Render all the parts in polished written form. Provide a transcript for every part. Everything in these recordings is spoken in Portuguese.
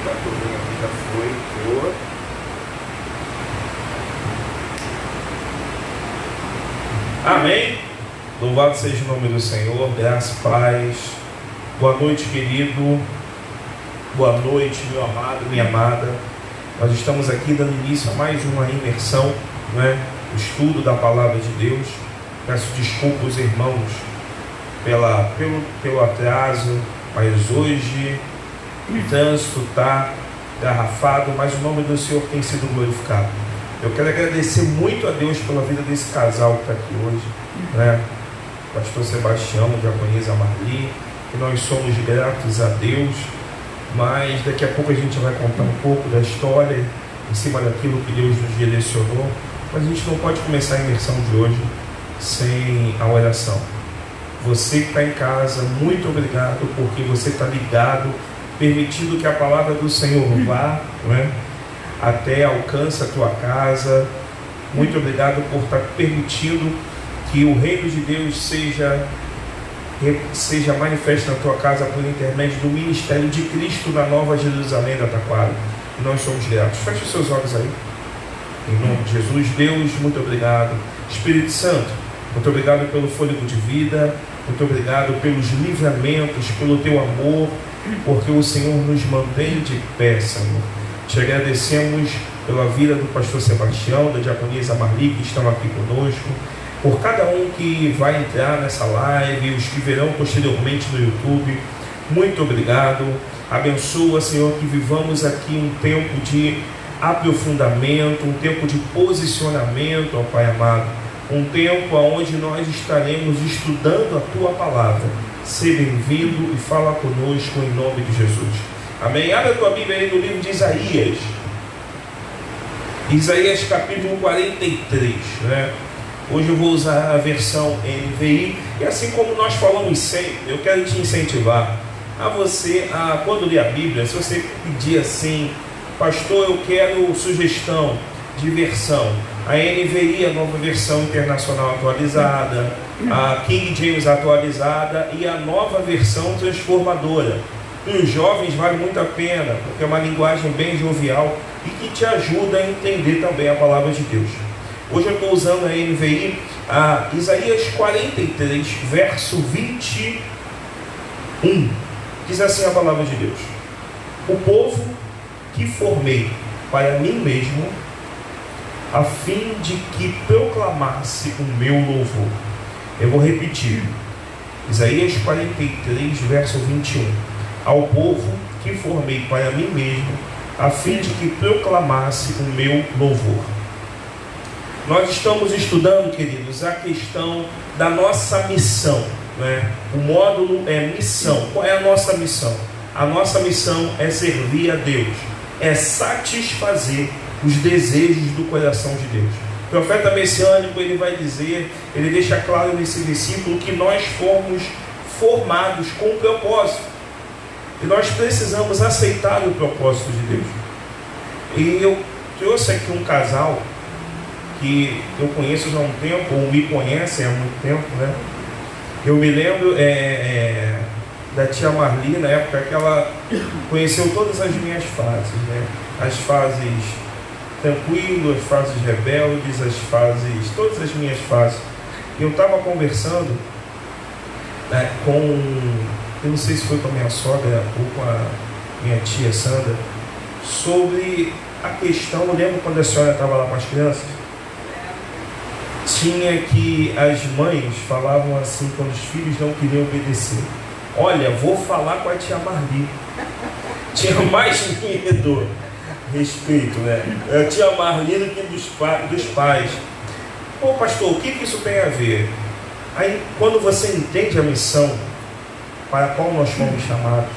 Tá tudo aqui, já foi. Boa. Amém. Louvado seja o nome do Senhor. Graça, paz. Boa noite, querido. Boa noite, meu amado, minha amada. Nós estamos aqui dando início a mais uma imersão, né? O estudo da palavra de Deus. Peço desculpa aos irmãos pelo atraso, mas hoje o trânsito está garrafado, mas o nome do Senhor tem sido glorificado. Eu quero agradecer muito a Deus pela vida desse casal que está aqui hoje, né? Pastor Sebastião, diaconisa Marli, que nós somos gratos a Deus, mas daqui a pouco a gente vai contar um pouco da história em cima daquilo que Deus nos direcionou, mas a gente não pode começar a imersão de hoje sem a oração. Você que está em casa, muito obrigado, porque você está ligado, permitindo que a palavra do Senhor vá, né, até alcance a tua casa. Muito obrigado por estar permitindo que o reino de Deus seja manifesto na tua casa por intermédio do ministério de Cristo na Nova Jerusalém da Taquara. E nós somos gratos. Feche os seus olhos aí. Em nome de Jesus. Deus, muito obrigado. Espírito Santo, muito obrigado pelo fôlego de vida. Muito obrigado pelos livramentos, pelo teu amor, porque o Senhor nos mantém de pé, Senhor. Te agradecemos pela vida do pastor Sebastião, da diaconisa Marli, que estão aqui conosco, por cada um que vai entrar nessa live, os que verão posteriormente no YouTube. Muito obrigado. Abençoa, Senhor, que vivamos aqui um tempo de aprofundamento, um tempo de posicionamento, ó Pai amado. Um tempo onde nós estaremos estudando a Tua Palavra. Seja bem-vindo e fala conosco em nome de Jesus. Amém? Abre a tua Bíblia aí no livro de Isaías. Isaías capítulo 43, né? Hoje eu vou usar a versão NVI. E assim como nós falamos sempre, eu quero te incentivar a você, quando ler a Bíblia, se você pedir assim: pastor, eu quero sugestão de versão, a NVI, a Nova Versão Internacional Atualizada, a King James Atualizada e a Nova Versão Transformadora. E os jovens vale muito a pena, porque é uma linguagem bem jovial e que te ajuda a entender também a palavra de Deus. Hoje eu estou usando a NVI, a Isaías 43, verso 21. Diz assim a palavra de Deus: o povo que formei para mim mesmo, a fim de que proclamasse o meu louvor. Eu vou repetir. Isaías 43, verso 21. Ao povo que formei para mim mesmo, a fim de que proclamasse o meu louvor. Nós estamos estudando, queridos, a questão da nossa missão, né? O módulo é missão. Qual é a nossa missão? A nossa missão é servir a Deus, é satisfazer os desejos do coração de Deus. O profeta messiânico, ele vai dizer, ele deixa claro nesse versículo que nós fomos formados com um propósito, e nós precisamos aceitar o propósito de Deus. E eu trouxe aqui um casal que eu conheço já há um tempo, ou me conhecem há muito tempo, né? Eu me lembro da tia Marli, na época que ela conheceu todas as minhas fases, né? As fases tranquilas, as fases rebeldes, todas as minhas fases. Eu estava conversando, né, eu não sei se foi com a minha sogra ou com a minha tia Sandra, sobre a questão. Eu lembro quando a senhora estava lá com as crianças, tinha que as mães falavam assim quando os filhos não queriam obedecer: olha, vou falar com a tia Marli. Tinha mais medo, respeito, né? Eu tinha Marli do que dos pais. Pô, pastor, o que isso tem a ver? Aí, quando você entende a missão para a qual nós fomos chamados,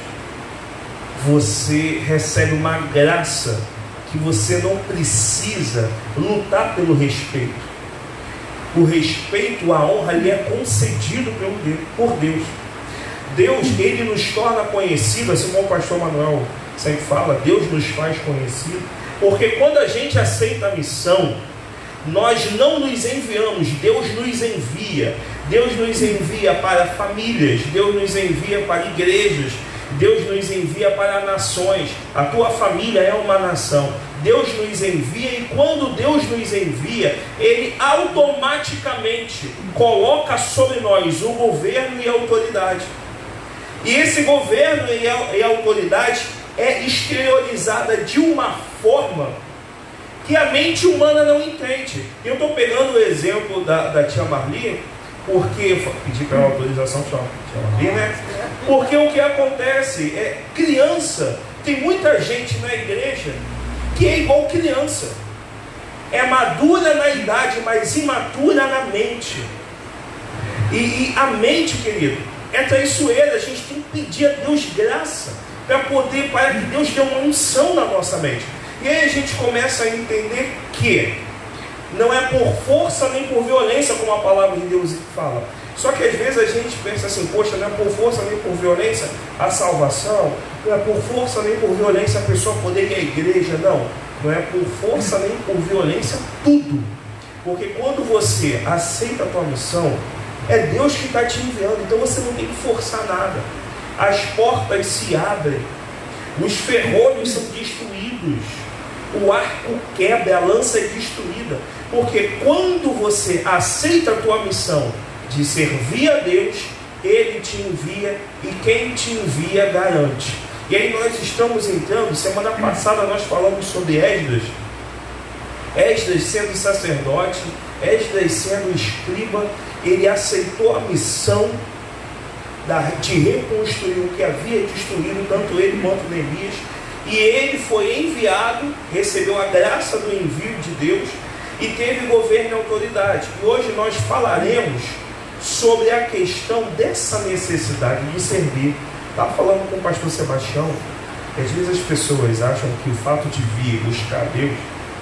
você recebe uma graça que você não precisa lutar pelo respeito. O respeito, a honra, ele é concedido por Deus. Deus, ele nos torna conhecidos, assim como o pastor Manuel sempre fala, Deus nos faz conhecidos, porque quando a gente aceita a missão, nós não nos enviamos, Deus nos envia. Deus nos envia para famílias, Deus nos envia para igrejas, Deus nos envia para nações. A tua família é uma nação. Deus nos envia, e quando Deus nos envia, Ele automaticamente coloca sobre nós o governo e a autoridade. E esse governo e a autoridade é exteriorizada de uma forma que a mente humana não entende. Eu estou pegando o exemplo da tia Marli, porque pedi para ela autorização, tia Marli, né? Porque o que acontece é, criança, tem muita gente na igreja que é igual criança, é madura na idade, mas imatura na mente. E a mente, querido, é traiçoeira. A gente tem que pedir a Deus graça para que Deus dê uma unção na nossa mente. E aí a gente começa a entender que não é por força nem por violência, como a palavra de Deus fala. Só que às vezes a gente pensa assim, poxa, não é por força nem por violência a salvação, não é por força nem por violência a pessoa poder ir à igreja, não. Não é por força nem por violência tudo. Porque quando você aceita a tua missão, é Deus que está te enviando, então você não tem que forçar nada. As portas se abrem, os ferrolhos são destruídos, o arco quebra, a lança é destruída. Porque quando você aceita a tua missão de servir a Deus, Ele te envia, e quem te envia garante. E aí nós estamos entrando, semana passada nós falamos sobre Esdras sendo sacerdote, Esdras sendo escriba. Ele aceitou a missão de reconstruir o que havia destruído, tanto ele quanto Neemias, e ele foi enviado, recebeu a graça do envio de Deus, e teve governo e autoridade. E hoje nós falaremos sobre a questão dessa necessidade de servir. Estava falando com o pastor Sebastião, que às vezes as pessoas acham que o fato de vir buscar Deus,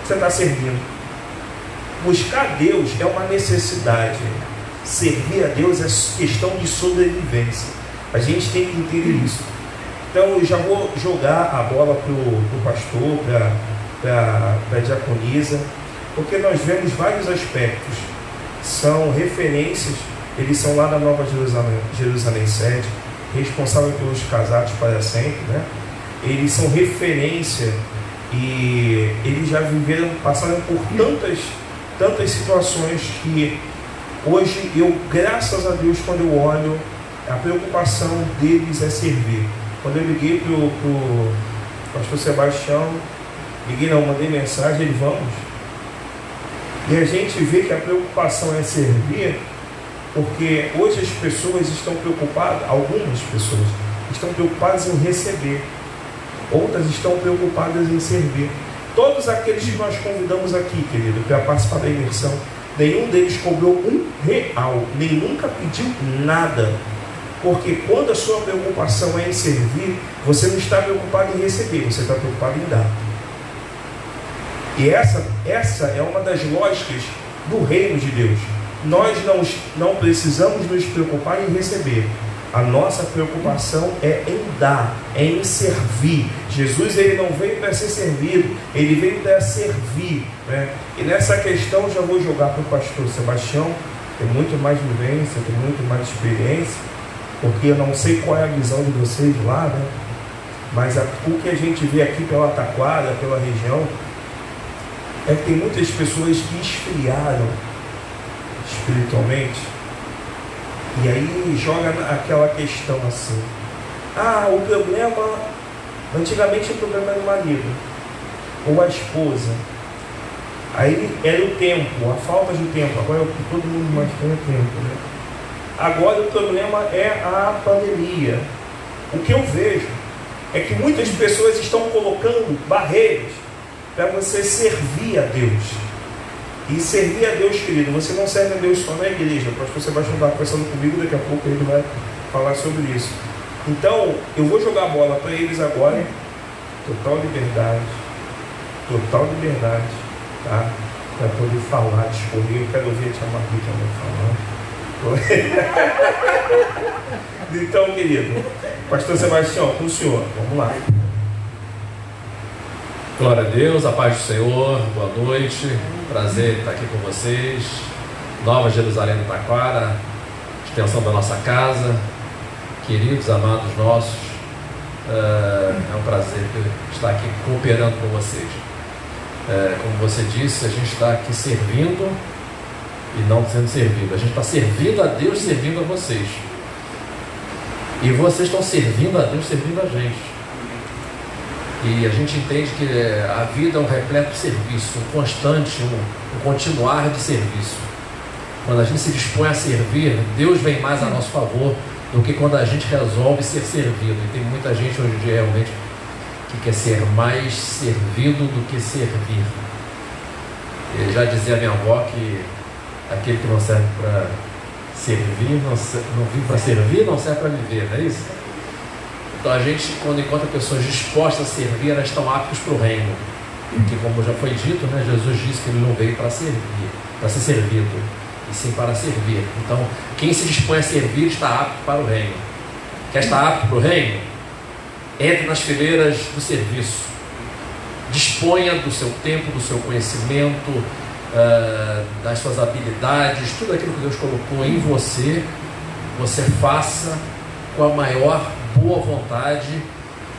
você está servindo. Buscar Deus é uma necessidade. Servir a Deus é questão de sobrevivência. A gente tem que entender isso. Então eu já vou jogar a bola para o pastor, para a diaconisa, porque nós vemos vários aspectos. São referências, eles são lá da Nova Jerusalém Sede, responsável pelos casados para sempre, né? Eles são referência e eles já passaram por tantas situações que hoje eu, graças a Deus, quando eu olho, a preocupação deles é servir. Quando eu liguei para o pastor Sebastião, mandei mensagem, ele vamos. E a gente vê que a preocupação é servir, porque hoje as pessoas estão preocupadas, algumas pessoas estão preocupadas em receber, outras estão preocupadas em servir. Todos aqueles que nós convidamos aqui, querido, para participar da imersão, nenhum deles cobrou R$1, nem nunca pediu nada. Porque quando a sua preocupação é em servir, você não está preocupado em receber, você está preocupado em dar. E essa é uma das lógicas do reino de Deus. Nós não precisamos nos preocupar em receber. A nossa preocupação é em dar, é em servir. Jesus, ele não veio para ser servido, ele veio para servir, né? E nessa questão já vou jogar para o pastor Sebastião, tem muito mais vivência, tem muito mais experiência, porque eu não sei qual é a visão de vocês lá, né? Mas o que a gente vê aqui pela Taquara, pela região, é que tem muitas pessoas que esfriaram espiritualmente. E aí joga aquela questão assim, o problema, antigamente o problema era o marido, ou a esposa, aí era o tempo, a falta de tempo, agora todo mundo mais tem tempo, né? Agora o problema é a pandemia. O que eu vejo é que muitas pessoas estão colocando barreiras para você servir a Deus. E servir a Deus, querido, você não serve a Deus só na igreja. O pastor Sebastião está conversando comigo, daqui a pouco ele vai falar sobre isso. Então, eu vou jogar a bola para eles agora. Total liberdade, tá? Para poder falar, discorrer. Eu quero ouvir a tia Marli também falando. Então, querido, pastor Sebastião, com o senhor, vamos lá. Glória a Deus, a paz do Senhor, boa noite, prazer estar aqui com vocês. Nova Jerusalém do Taquara, extensão da nossa casa, queridos, amados nossos, É um prazer estar aqui cooperando com vocês. Como você disse, a gente está aqui servindo e não sendo servido. A gente está servindo a Deus, servindo a vocês. E vocês estão servindo a Deus, servindo a gente. E a gente entende que a vida é um repleto de serviço, um constante, um continuar de serviço. Quando a gente se dispõe a servir, Deus vem mais a nosso favor do que quando a gente resolve ser servido. E tem muita gente hoje em dia realmente que quer ser mais servido do que servir. Eu já dizia a minha avó que aquele que não serve para servir, não vive para servir, não serve para viver, não é isso? Então a gente, quando encontra pessoas dispostas a servir, elas estão aptas para o reino. Porque, como já foi dito, né, Jesus disse que ele não veio para servir, para ser servido, e sim para servir. Então, quem se dispõe a servir está apto para o reino. Quer estar apto para o reino? Entre nas fileiras do serviço. Disponha do seu tempo, do seu conhecimento, das suas habilidades, tudo aquilo que Deus colocou em você, você faça com a maior boa vontade.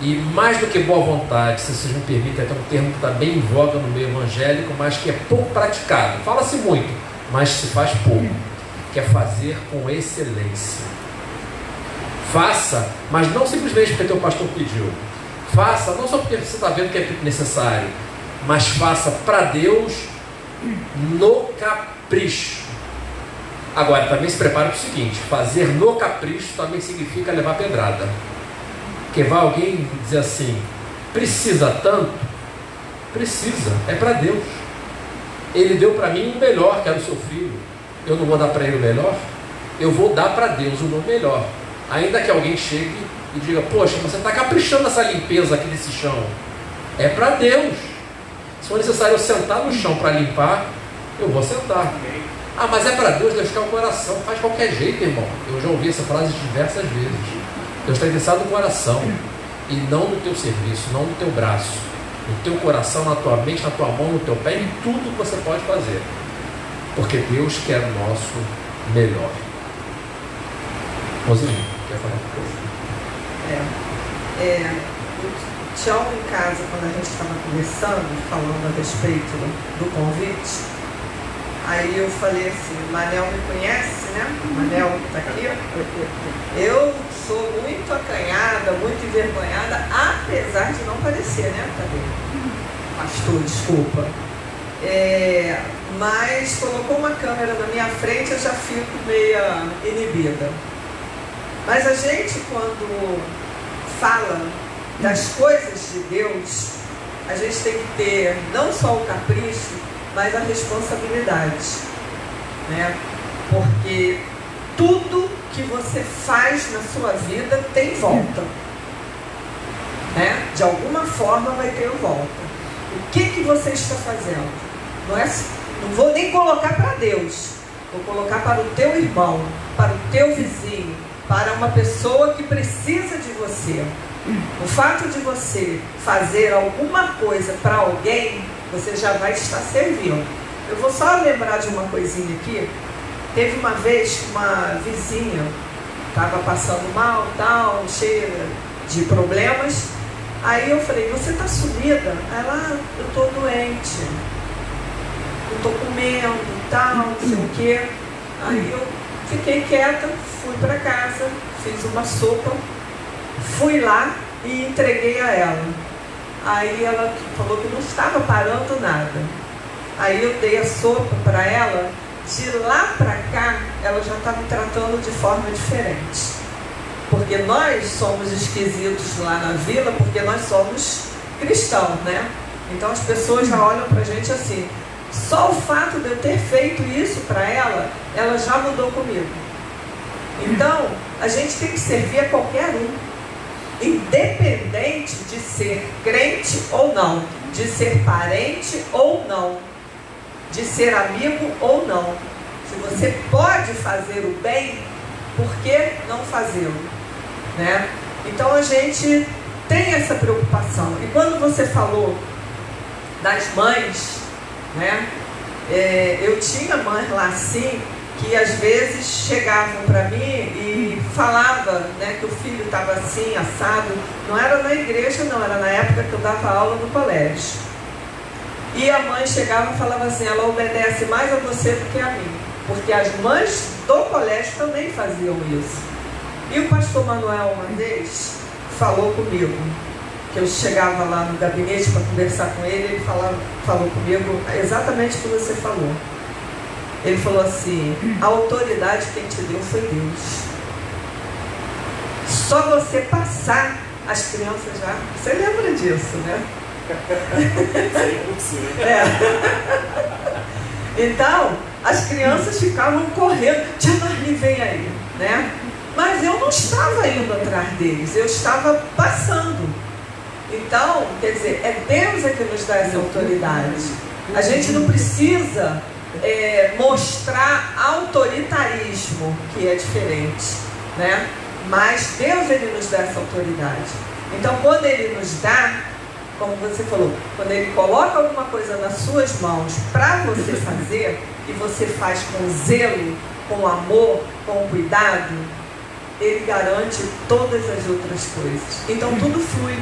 E mais do que boa vontade, se vocês me permitem, é um termo que está bem em voga no meio evangélico, mas que é pouco praticado. Fala-se muito, mas se faz pouco, que é fazer com excelência. Faça, mas não simplesmente porque teu pastor pediu. Faça, não só porque você está vendo que é necessário, mas faça para Deus no capricho. Agora, também se prepare para o seguinte: fazer no capricho também significa levar pedrada. Porque vai alguém dizer assim: precisa tanto? Precisa, é para Deus. Ele deu para mim o melhor, que era o seu filho. Eu não vou dar para ele o melhor? Eu vou dar para Deus o meu melhor. Ainda que alguém chegue e diga: poxa, você está caprichando nessa limpeza aqui desse chão. É para Deus. Se for necessário eu sentar no chão para limpar, eu vou sentar. Ah, mas é para Deus, Deus quer o coração. Faz qualquer jeito, irmão. Eu já ouvi essa frase diversas vezes. Deus está interessado no coração e não no teu serviço, não no teu braço, no teu coração, na tua mente, na tua mão, no teu pé, em tudo que você pode fazer, porque Deus quer o nosso melhor. Mozinho, quer falar uma coisa? O Tião em casa, quando a gente estava conversando, falando a respeito do convite, aí eu falei assim: Manel me conhece, né? Manel está aqui. Eu sou muito acanhada, muito envergonhada, apesar de não parecer, né? Pastor, desculpa. Mas colocou uma câmera na minha frente, eu já fico meia inibida. Mas a gente, quando fala das coisas de Deus, a gente tem que ter não só o capricho, mas a responsabilidade, né? Porque tudo que você faz na sua vida tem volta, né? De alguma forma vai ter volta. O que você está fazendo? Não vou nem colocar para Deus, vou colocar para o teu irmão, para o teu vizinho, para uma pessoa que precisa de você. O fato de você fazer alguma coisa para alguém, você já vai estar servindo. Eu vou só lembrar de uma coisinha aqui. Teve uma vez uma vizinha, estava passando mal, tal, cheia de problemas. Aí eu falei: você está sumida? Ela: eu estou doente, eu estou comendo, tal, não sei o quê. Aí eu fiquei quieta, fui para casa, fiz uma sopa, fui lá e entreguei a ela. Aí ela falou que não estava parando nada. Aí eu dei a sopa para ela. De lá para cá, ela já está me tratando de forma diferente. Porque nós somos esquisitos lá na vila, porque nós somos cristãos, né? Então as pessoas já olham para a gente assim. Só o fato de eu ter feito isso para ela, ela já mudou comigo. Então, a gente tem que servir a qualquer um, independente de ser crente ou não, de ser parente ou não, de ser amigo ou não. Se você pode fazer o bem, por que não fazê-lo, né? Então a gente tem essa preocupação. E quando você falou das mães, né? Eu tinha mães lá assim, que às vezes chegavam para mim e falavam, né, que o filho estava assim, assado. Não era na igreja, não, era na época que eu dava aula no colégio. E a mãe chegava e falava assim: ela obedece mais a você do que a mim, porque as mães do colégio também faziam isso. E o pastor Manuel, uma vez, falou comigo, que eu chegava lá no gabinete para conversar com ele, ele falou comigo exatamente o que você falou. Ele falou assim: a autoridade quem te deu foi Deus. Só você passar, as crianças já... Você lembra disso, né? Então, as crianças ficavam correndo: tia Marli, vem aí, né? Mas eu não estava indo atrás deles, eu estava passando. Então, quer dizer, é Deus que nos dá essa autoridade. A gente não precisa mostrar autoritarismo, que é diferente, né? Mas Deus, Ele nos dá essa autoridade. Então, quando Ele nos dá, como você falou, quando Ele coloca alguma coisa nas suas mãos para você fazer, e você faz com zelo, com amor, com cuidado, Ele garante todas as outras coisas. Então tudo flui.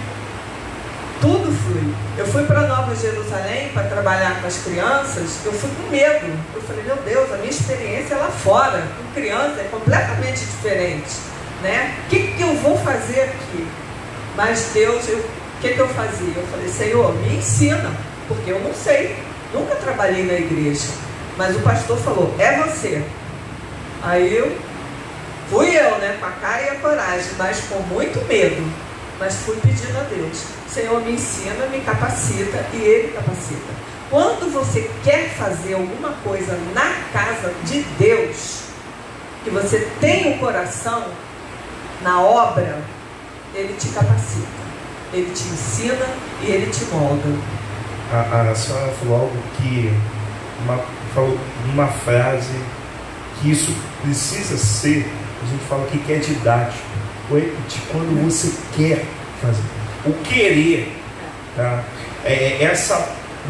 Tudo flui. Eu fui para Nova Jerusalém para trabalhar com as crianças, eu fui com medo. Eu falei: meu Deus, a minha experiência lá fora, com criança, é completamente diferente, né? O que eu vou fazer aqui? Mas Deus, o que eu fazia? Eu falei: Senhor, me ensina, porque eu não sei. Nunca trabalhei na igreja. Mas o pastor falou: é você. Aí fui eu, né? Com a cara e a coragem, mas com muito medo. Mas fui pedindo a Deus: Senhor, me ensina, me capacita, e Ele capacita. Quando você quer fazer alguma coisa na casa de Deus, que você tem o coração na obra, Ele te capacita, Ele te ensina e Ele te molda. A senhora falou algo que, falou uma frase que isso precisa ser, a gente fala que é didático. Quando você quer fazer, o querer, tá?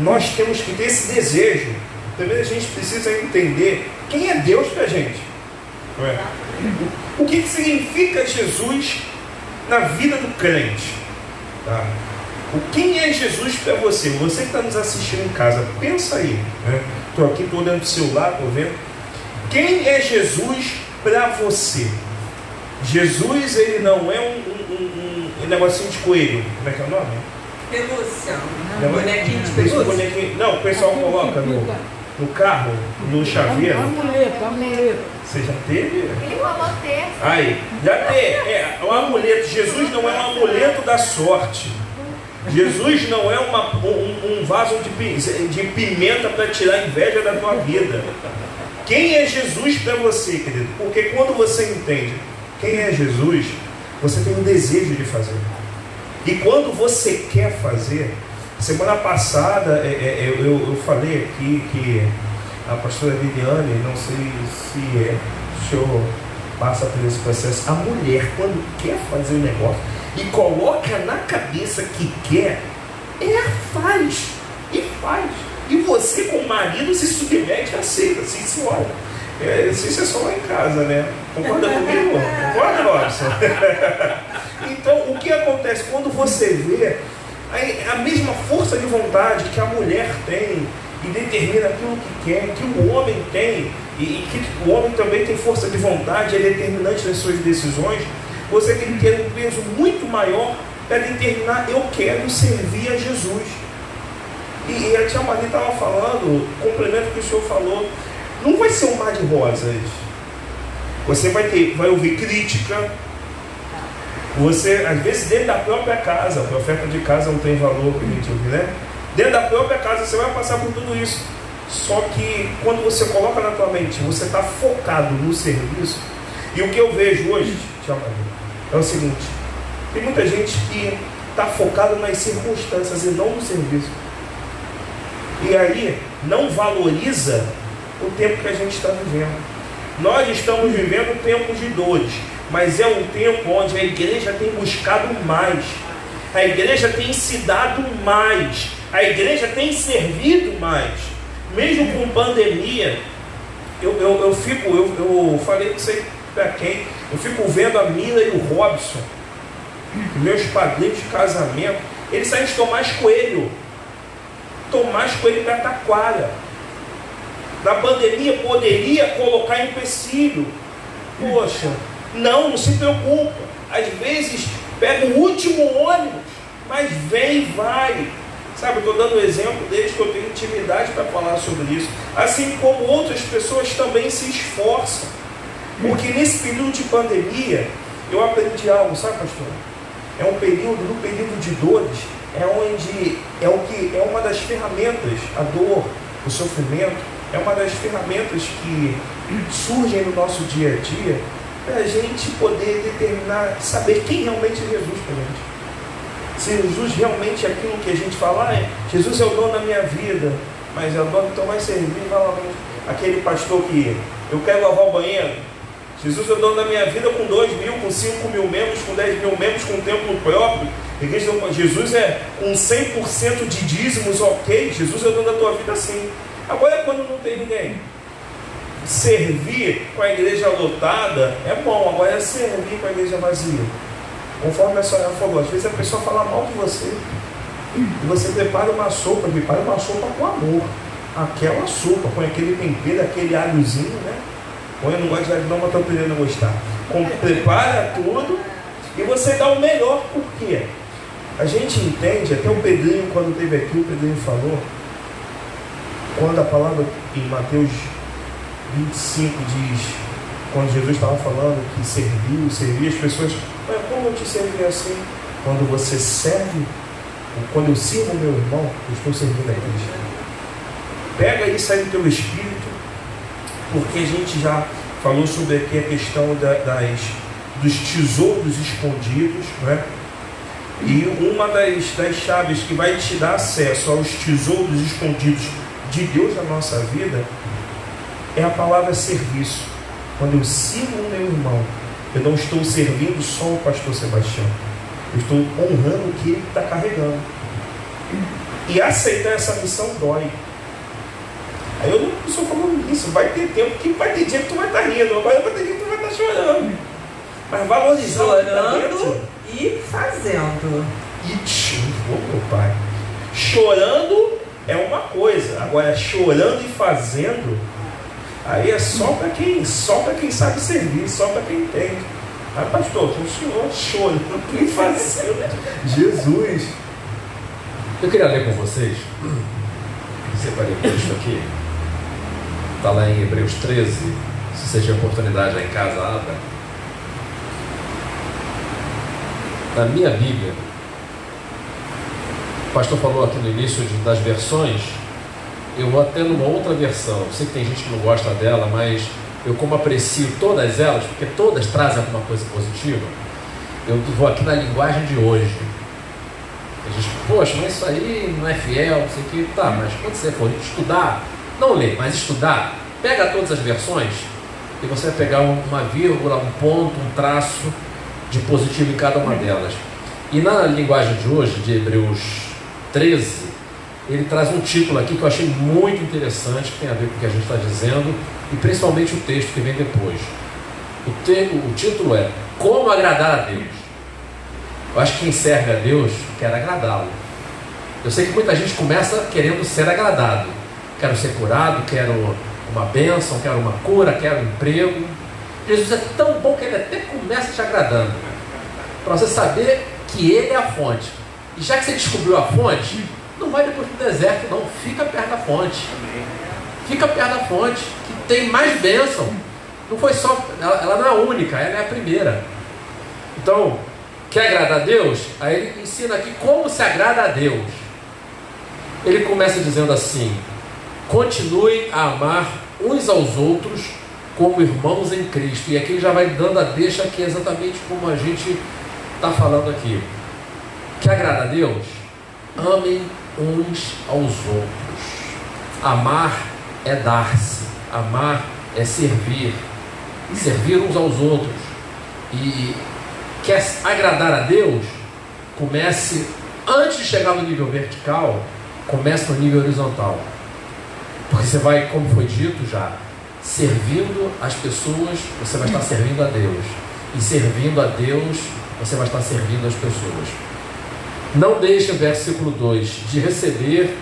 Nós temos que ter esse desejo. Primeiro a gente precisa entender quem é Deus para a gente, não é? O que significa Jesus na vida do crente, tá? Quem é Jesus para você? Você que está nos assistindo em casa, pensa aí, né? Estou aqui, estou olhando para o celular, estou vendo. Quem é Jesus para você? Jesus, ele não é um negocinho de coelho. Como é que é o nome? Pelúcia. Bonequinho de pelúcia. pelúcia. Não, o pessoal coloca no carro, no chaveiro. Amuleto. Você já teve? Ele falou ter. Aí, já teve. O amuleto. Jesus não é um amuleto da sorte. Jesus não é um vaso de pimenta para tirar a inveja da tua vida. Quem é Jesus para você, querido? Porque quando você entende quem é Jesus, você tem um desejo de fazer. E quando você quer fazer, semana passada eu falei aqui que a pastora Viviane, não sei se o senhor passa por esse processo, a mulher, quando quer fazer um negócio e coloca na cabeça que quer, ela faz. E faz. E você, como marido, se submete e aceita. Assim, olha, isso é só lá em casa, né? Concorda comigo? Concorda, Robson? Então, o que acontece quando você vê a mesma força de vontade que a mulher tem e determina aquilo que quer, que o homem tem, e que o homem também tem força de vontade, é determinante nas suas decisões, você tem que ter um peso muito maior para determinar: eu quero servir a Jesus. E a tia Marli estava falando, complemento o que o senhor falou, não vai ser um mar de rosas. Você vai ouvir crítica. Você, às vezes, dentro da própria casa, a profeta de casa não tem valor, que a gente ouve, né? Dentro da própria casa você vai passar por tudo isso. Só que quando você coloca na tua mente, você está focado no serviço. E o que eu vejo hoje, tia Marli, é o seguinte: tem muita gente que está focado nas circunstâncias e não no serviço. E aí não valoriza o tempo que a gente está vivendo. Nós estamos vivendo tempos de dores, mas é um tempo onde a igreja tem buscado mais, a igreja tem se dado mais, a igreja tem servido mais. Mesmo com pandemia, eu falei não sei para quem, eu fico vendo a Mila e o Robson, meus padrinhos de casamento, eles saem de Tomás Coelho para Taquara. Na pandemia poderia colocar empecilho. Poxa, não se preocupa. Às vezes pega o último ônibus, mas vem e vai. Sabe, eu estou dando o exemplo deles que eu tenho intimidade para falar sobre isso. Assim como outras pessoas também se esforçam. Porque nesse período de pandemia, eu aprendi algo, sabe, pastor? No período de dores, é uma das ferramentas, a dor, o sofrimento, é uma das ferramentas que surgem no nosso dia a dia para a gente poder determinar, saber quem realmente é Jesus para a gente. Se Jesus realmente é aquilo que a gente fala, Jesus é o dono da minha vida, mas é o dono, então vai servir novamente aquele pastor que eu quero lavar o banheiro. Jesus é o dono da minha vida com 2.000, com 5.000 membros, com 10.000 membros, com um templo próprio. Jesus é com 100% de dízimos, ok. Jesus é o dono da tua vida, sim. Agora, quando não tem ninguém, servir com a igreja lotada é bom. Agora é servir com a igreja vazia. Conforme a senhora falou, às vezes a pessoa fala mal de você e você prepara uma sopa com amor. Aquela sopa, com aquele tempero, aquele alhozinho, né? Eu não gosto de alho não, mas estou aprendendo a gostar. Prepara tudo e você dá o melhor. Por quê? A gente entende, até o Pedrinho, quando esteve aqui, o Pedrinho falou, quando a palavra em Mateus 25 diz, quando Jesus estava falando que serviu as pessoas, mas como eu te servi assim? Quando você serve, quando eu sirvo o meu irmão, eu estou servindo a Cristo. Pega isso aí do teu espírito, porque a gente já falou sobre aqui a questão dos tesouros escondidos, né? E uma das chaves que vai te dar acesso aos tesouros escondidos de Deus na nossa vida é a palavra serviço. Quando eu sirvo o meu irmão, eu não estou servindo só o pastor Sebastião, eu estou honrando o que ele está carregando. E aceitar essa missão dói. Aí eu não estou falando isso, vai ter dia que tu vai estar rindo, agora vai ter dia que tu vai estar chorando. Mas valorizar chorando e fazendo. Meu pai. Chorando é uma coisa, agora chorando e fazendo, aí é só para quem sabe servir, só para quem entende. Mas pastor, o senhor chorando e fazendo. Jesus. Eu queria ler com vocês. Separei o texto aqui. Está lá em Hebreus 13. Se você tiver oportunidade lá em casa, abra. Na minha Bíblia, o pastor falou aqui no início das versões. Eu vou até numa outra versão. Eu sei que tem gente que não gosta dela, mas eu, como aprecio todas elas, porque todas trazem alguma coisa positiva, eu vou aqui na linguagem de hoje. A gente, poxa, mas isso aí não é fiel, não sei o que. Tá, mas quando você for estudar, não ler, mas estudar, pega todas as versões e você vai pegar uma vírgula, um ponto, um traço de positivo em cada uma delas. E na linguagem de hoje, de Hebreus 13, ele traz um título aqui que eu achei muito interessante, que tem a ver com o que a gente está dizendo, e principalmente o texto que vem depois. O título é Como Agradar a Deus. Eu acho que quem serve a Deus quer agradá-lo. Eu sei que muita gente começa querendo ser agradado. Quero ser curado, quero uma bênção, quero uma cura, quero um emprego. Jesus é tão bom que ele até começa te agradando, para você saber que ele é a fonte. E já que você descobriu a fonte, não vai depois para o deserto, não. Fica perto da fonte. Fica perto da fonte, que tem mais bênção. Não foi só, ela não é a única, ela é a primeira. Então, quer agradar a Deus? Aí ele ensina aqui como se agrada a Deus. Ele começa dizendo assim: continuem a amar uns aos outros como irmãos em Cristo. E aqui ele já vai dando a deixa aqui exatamente como a gente está falando aqui. Quer agradar a Deus? Amem uns aos outros. Amar é dar-se. Amar é servir. Servir uns aos outros. E quer agradar a Deus? Comece, antes de chegar no nível vertical, comece no nível horizontal. Porque você vai, como foi dito já, servindo as pessoas, você vai estar servindo a Deus. E servindo a Deus, você vai estar servindo as pessoas. Não deixe, versículo 2, de receber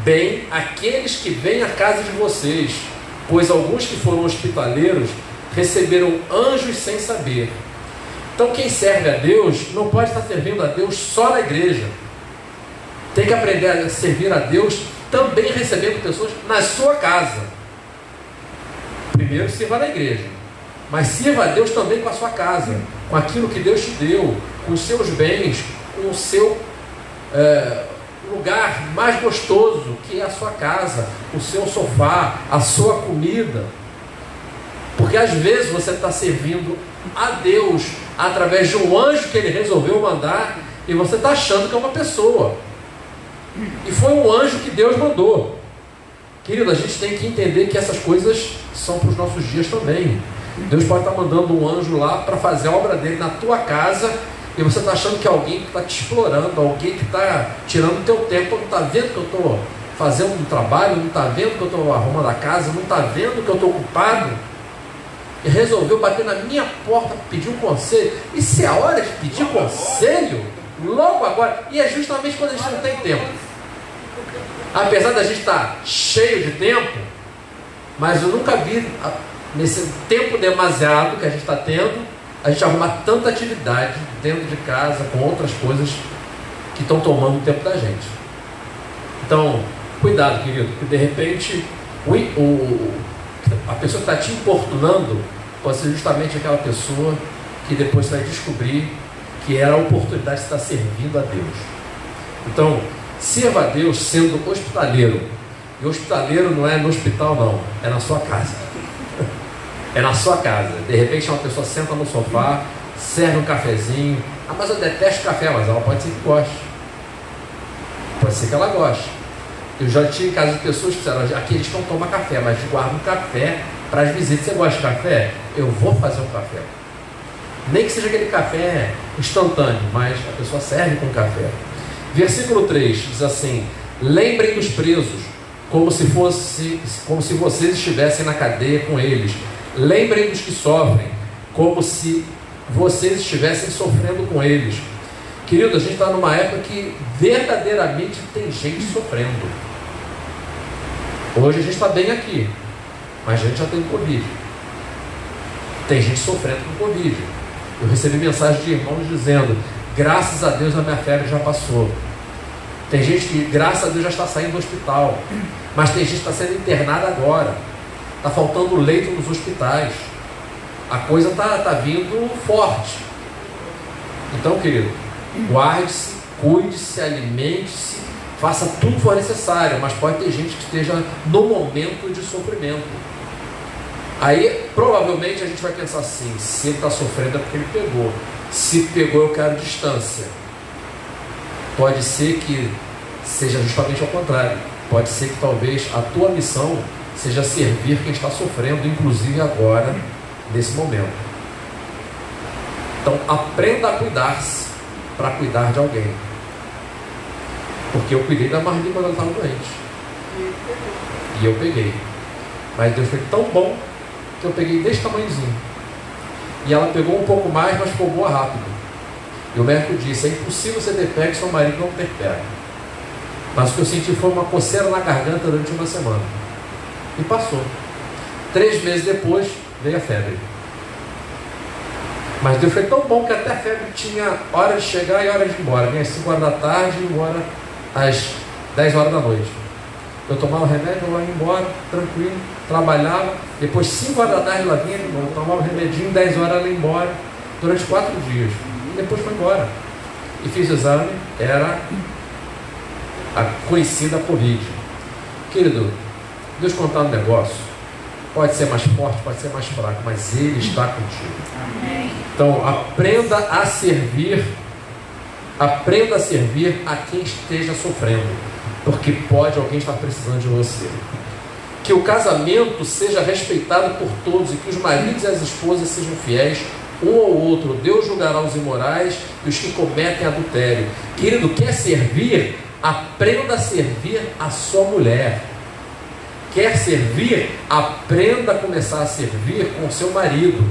bem aqueles que vêm à casa de vocês, pois alguns que foram hospitaleiros receberam anjos sem saber. Então quem serve a Deus não pode estar servindo a Deus só na igreja. Tem que aprender a servir a Deus também recebendo pessoas na sua casa. Primeiro sirva na igreja, mas sirva a Deus também com a sua casa, com aquilo que Deus te deu, com os seus bens, com o seu lugar mais gostoso, que é a sua casa, o seu sofá, a sua comida. Porque às vezes você está servindo a Deus através de um anjo que Ele resolveu mandar, e você está achando que é uma pessoa, e foi um anjo que Deus mandou. Querido, a gente tem que entender que essas coisas são para os nossos dias também. Deus pode estar mandando um anjo lá para fazer a obra dele na tua casa, e você está achando que é alguém que está te explorando, alguém que está tirando o teu tempo. Não está vendo que eu estou fazendo um trabalho, não está vendo que eu estou arrumando a casa, não está vendo que eu estou ocupado, e resolveu bater na minha porta, pedir um conselho. E se é a hora de pedir conselho, logo agora, e é justamente quando a gente não tem tempo. Apesar da gente estar cheio de tempo, mas eu nunca vi, nesse tempo demasiado que a gente está tendo, a gente arrumar tanta atividade dentro de casa, com outras coisas que estão tomando o tempo da gente. Então, cuidado, querido, porque de repente a pessoa que está te importunando pode ser justamente aquela pessoa que depois você vai descobrir que era a oportunidade de estar servindo a Deus. Então, sirva a Deus sendo hospitaleiro. E hospitaleiro não é no hospital, não, é na sua casa. É na sua casa. De repente uma pessoa senta no sofá, serve um cafezinho. Ah, mas eu detesto café. Mas ela pode ser que goste. Pode ser que ela goste. Eu já tive casos de pessoas que disseram: aqui eles não tomam café, mas guardam café para as visitas. Você gosta de café? Eu vou fazer um café. Nem que seja aquele café instantâneo, mas a pessoa serve com café. Versículo 3 diz assim: lembrem dos presos, como se vocês estivessem na cadeia com eles. Lembrem dos que sofrem, como se vocês estivessem sofrendo com eles. Querido, a gente está numa época que verdadeiramente tem gente sofrendo. Hoje a gente está bem aqui, mas a gente já tem Covid. Tem gente sofrendo com Covid. Eu recebi mensagem de irmãos dizendo: graças a Deus a minha febre já passou. Tem gente que, graças a Deus, já está saindo do hospital, mas tem gente que está sendo internada agora. Está faltando leito nos hospitais. A coisa está vindo forte. Então, querido, guarde-se, cuide-se, alimente-se, faça tudo que for necessário, mas pode ter gente que esteja no momento de sofrimento. Aí, provavelmente, a gente vai pensar assim: se ele está sofrendo é porque ele pegou. Se pegou, eu quero distância. Pode ser que seja justamente ao contrário. Pode ser que talvez a tua missão seja servir quem está sofrendo, inclusive agora, nesse momento. Então, aprenda a cuidar-se para cuidar de alguém. Porque eu cuidei da Marli quando ela estava doente. E eu peguei. Mas Deus foi tão bom que eu peguei desse tamanhozinho. E ela pegou um pouco mais, mas ficou boa rápido. E o médico disse: é impossível você ter pego e seu marido não ter pego. Mas o que eu senti foi uma coceira na garganta durante uma semana. E passou. 3 meses depois veio a febre. Mas Deus foi tão bom que até a febre tinha hora de chegar e hora de ir embora. Vinha às 5 horas da tarde e embora às 10 horas da noite. Eu tomava o remédio, ela ia embora, tranquilo, trabalhava. Depois 5 horas da tarde ela vinha, eu tomava o remedinho, 10 horas ela ia embora. Durante 4 dias. E depois foi embora. E fiz o exame, era a conhecida Covid. Querido, Deus contar um negócio, pode ser mais forte, pode ser mais fraco, mas Ele está contigo. Amém. Então, aprenda a servir a quem esteja sofrendo, porque pode alguém estar precisando de você. Que o casamento seja respeitado por todos e que os maridos e as esposas sejam fiéis um ao outro. Deus julgará os imorais e os que cometem adultério. Querido, quer servir? Aprenda a servir a sua mulher. quer servir, aprenda a começar a servir com o seu marido.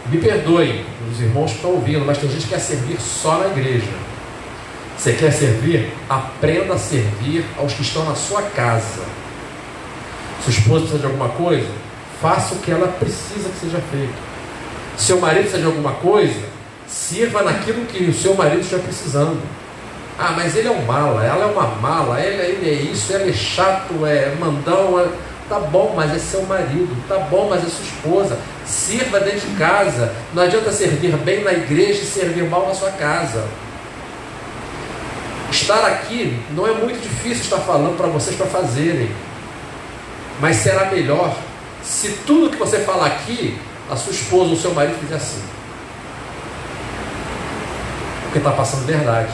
Me perdoem os irmãos que estão ouvindo, mas tem gente que quer servir só na igreja. Você quer servir? Aprenda a servir aos que estão na sua casa. Sua esposa precisa de alguma coisa? Faça o que ela precisa que seja feito. Seu marido precisa de alguma coisa? Sirva naquilo que o seu marido estiver precisando. Ah, mas ele é um mala, ela é uma mala, ele é isso, ele é chato, é mandão. Tá bom, mas é seu marido. Tá bom, mas é sua esposa. Sirva dentro de casa. Não adianta servir bem na igreja e servir mal na sua casa. Estar aqui não é muito difícil estar falando para vocês para fazerem, mas será melhor se tudo que você falar aqui, a sua esposa ou o seu marido fizer assim, porque está passando verdade.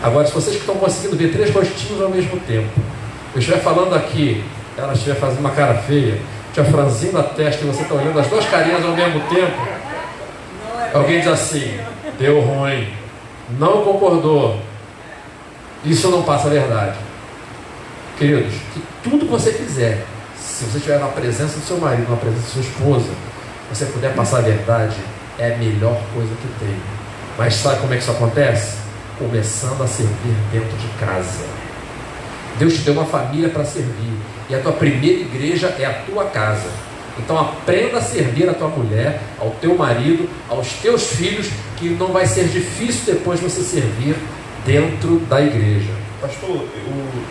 Agora, se vocês que estão conseguindo ver 3 rostinhos ao mesmo tempo, eu estiver falando aqui, ela estiver fazendo uma cara feia, estiver franzindo a testa e você está olhando as 2 carinhas ao mesmo tempo, alguém diz assim: deu ruim, não concordou, isso não passa a verdade. Queridos, que tudo que você fizer, se você estiver na presença do seu marido, na presença da sua esposa, você puder passar a verdade, é a melhor coisa que tem. Mas sabe como é que isso acontece? Começando a servir dentro de casa. Deus te deu uma família para servir, e a tua primeira igreja é a tua casa. Então aprenda a servir a tua mulher, ao teu marido, aos teus filhos, que não vai ser difícil depois você servir dentro da igreja. Pastor, eu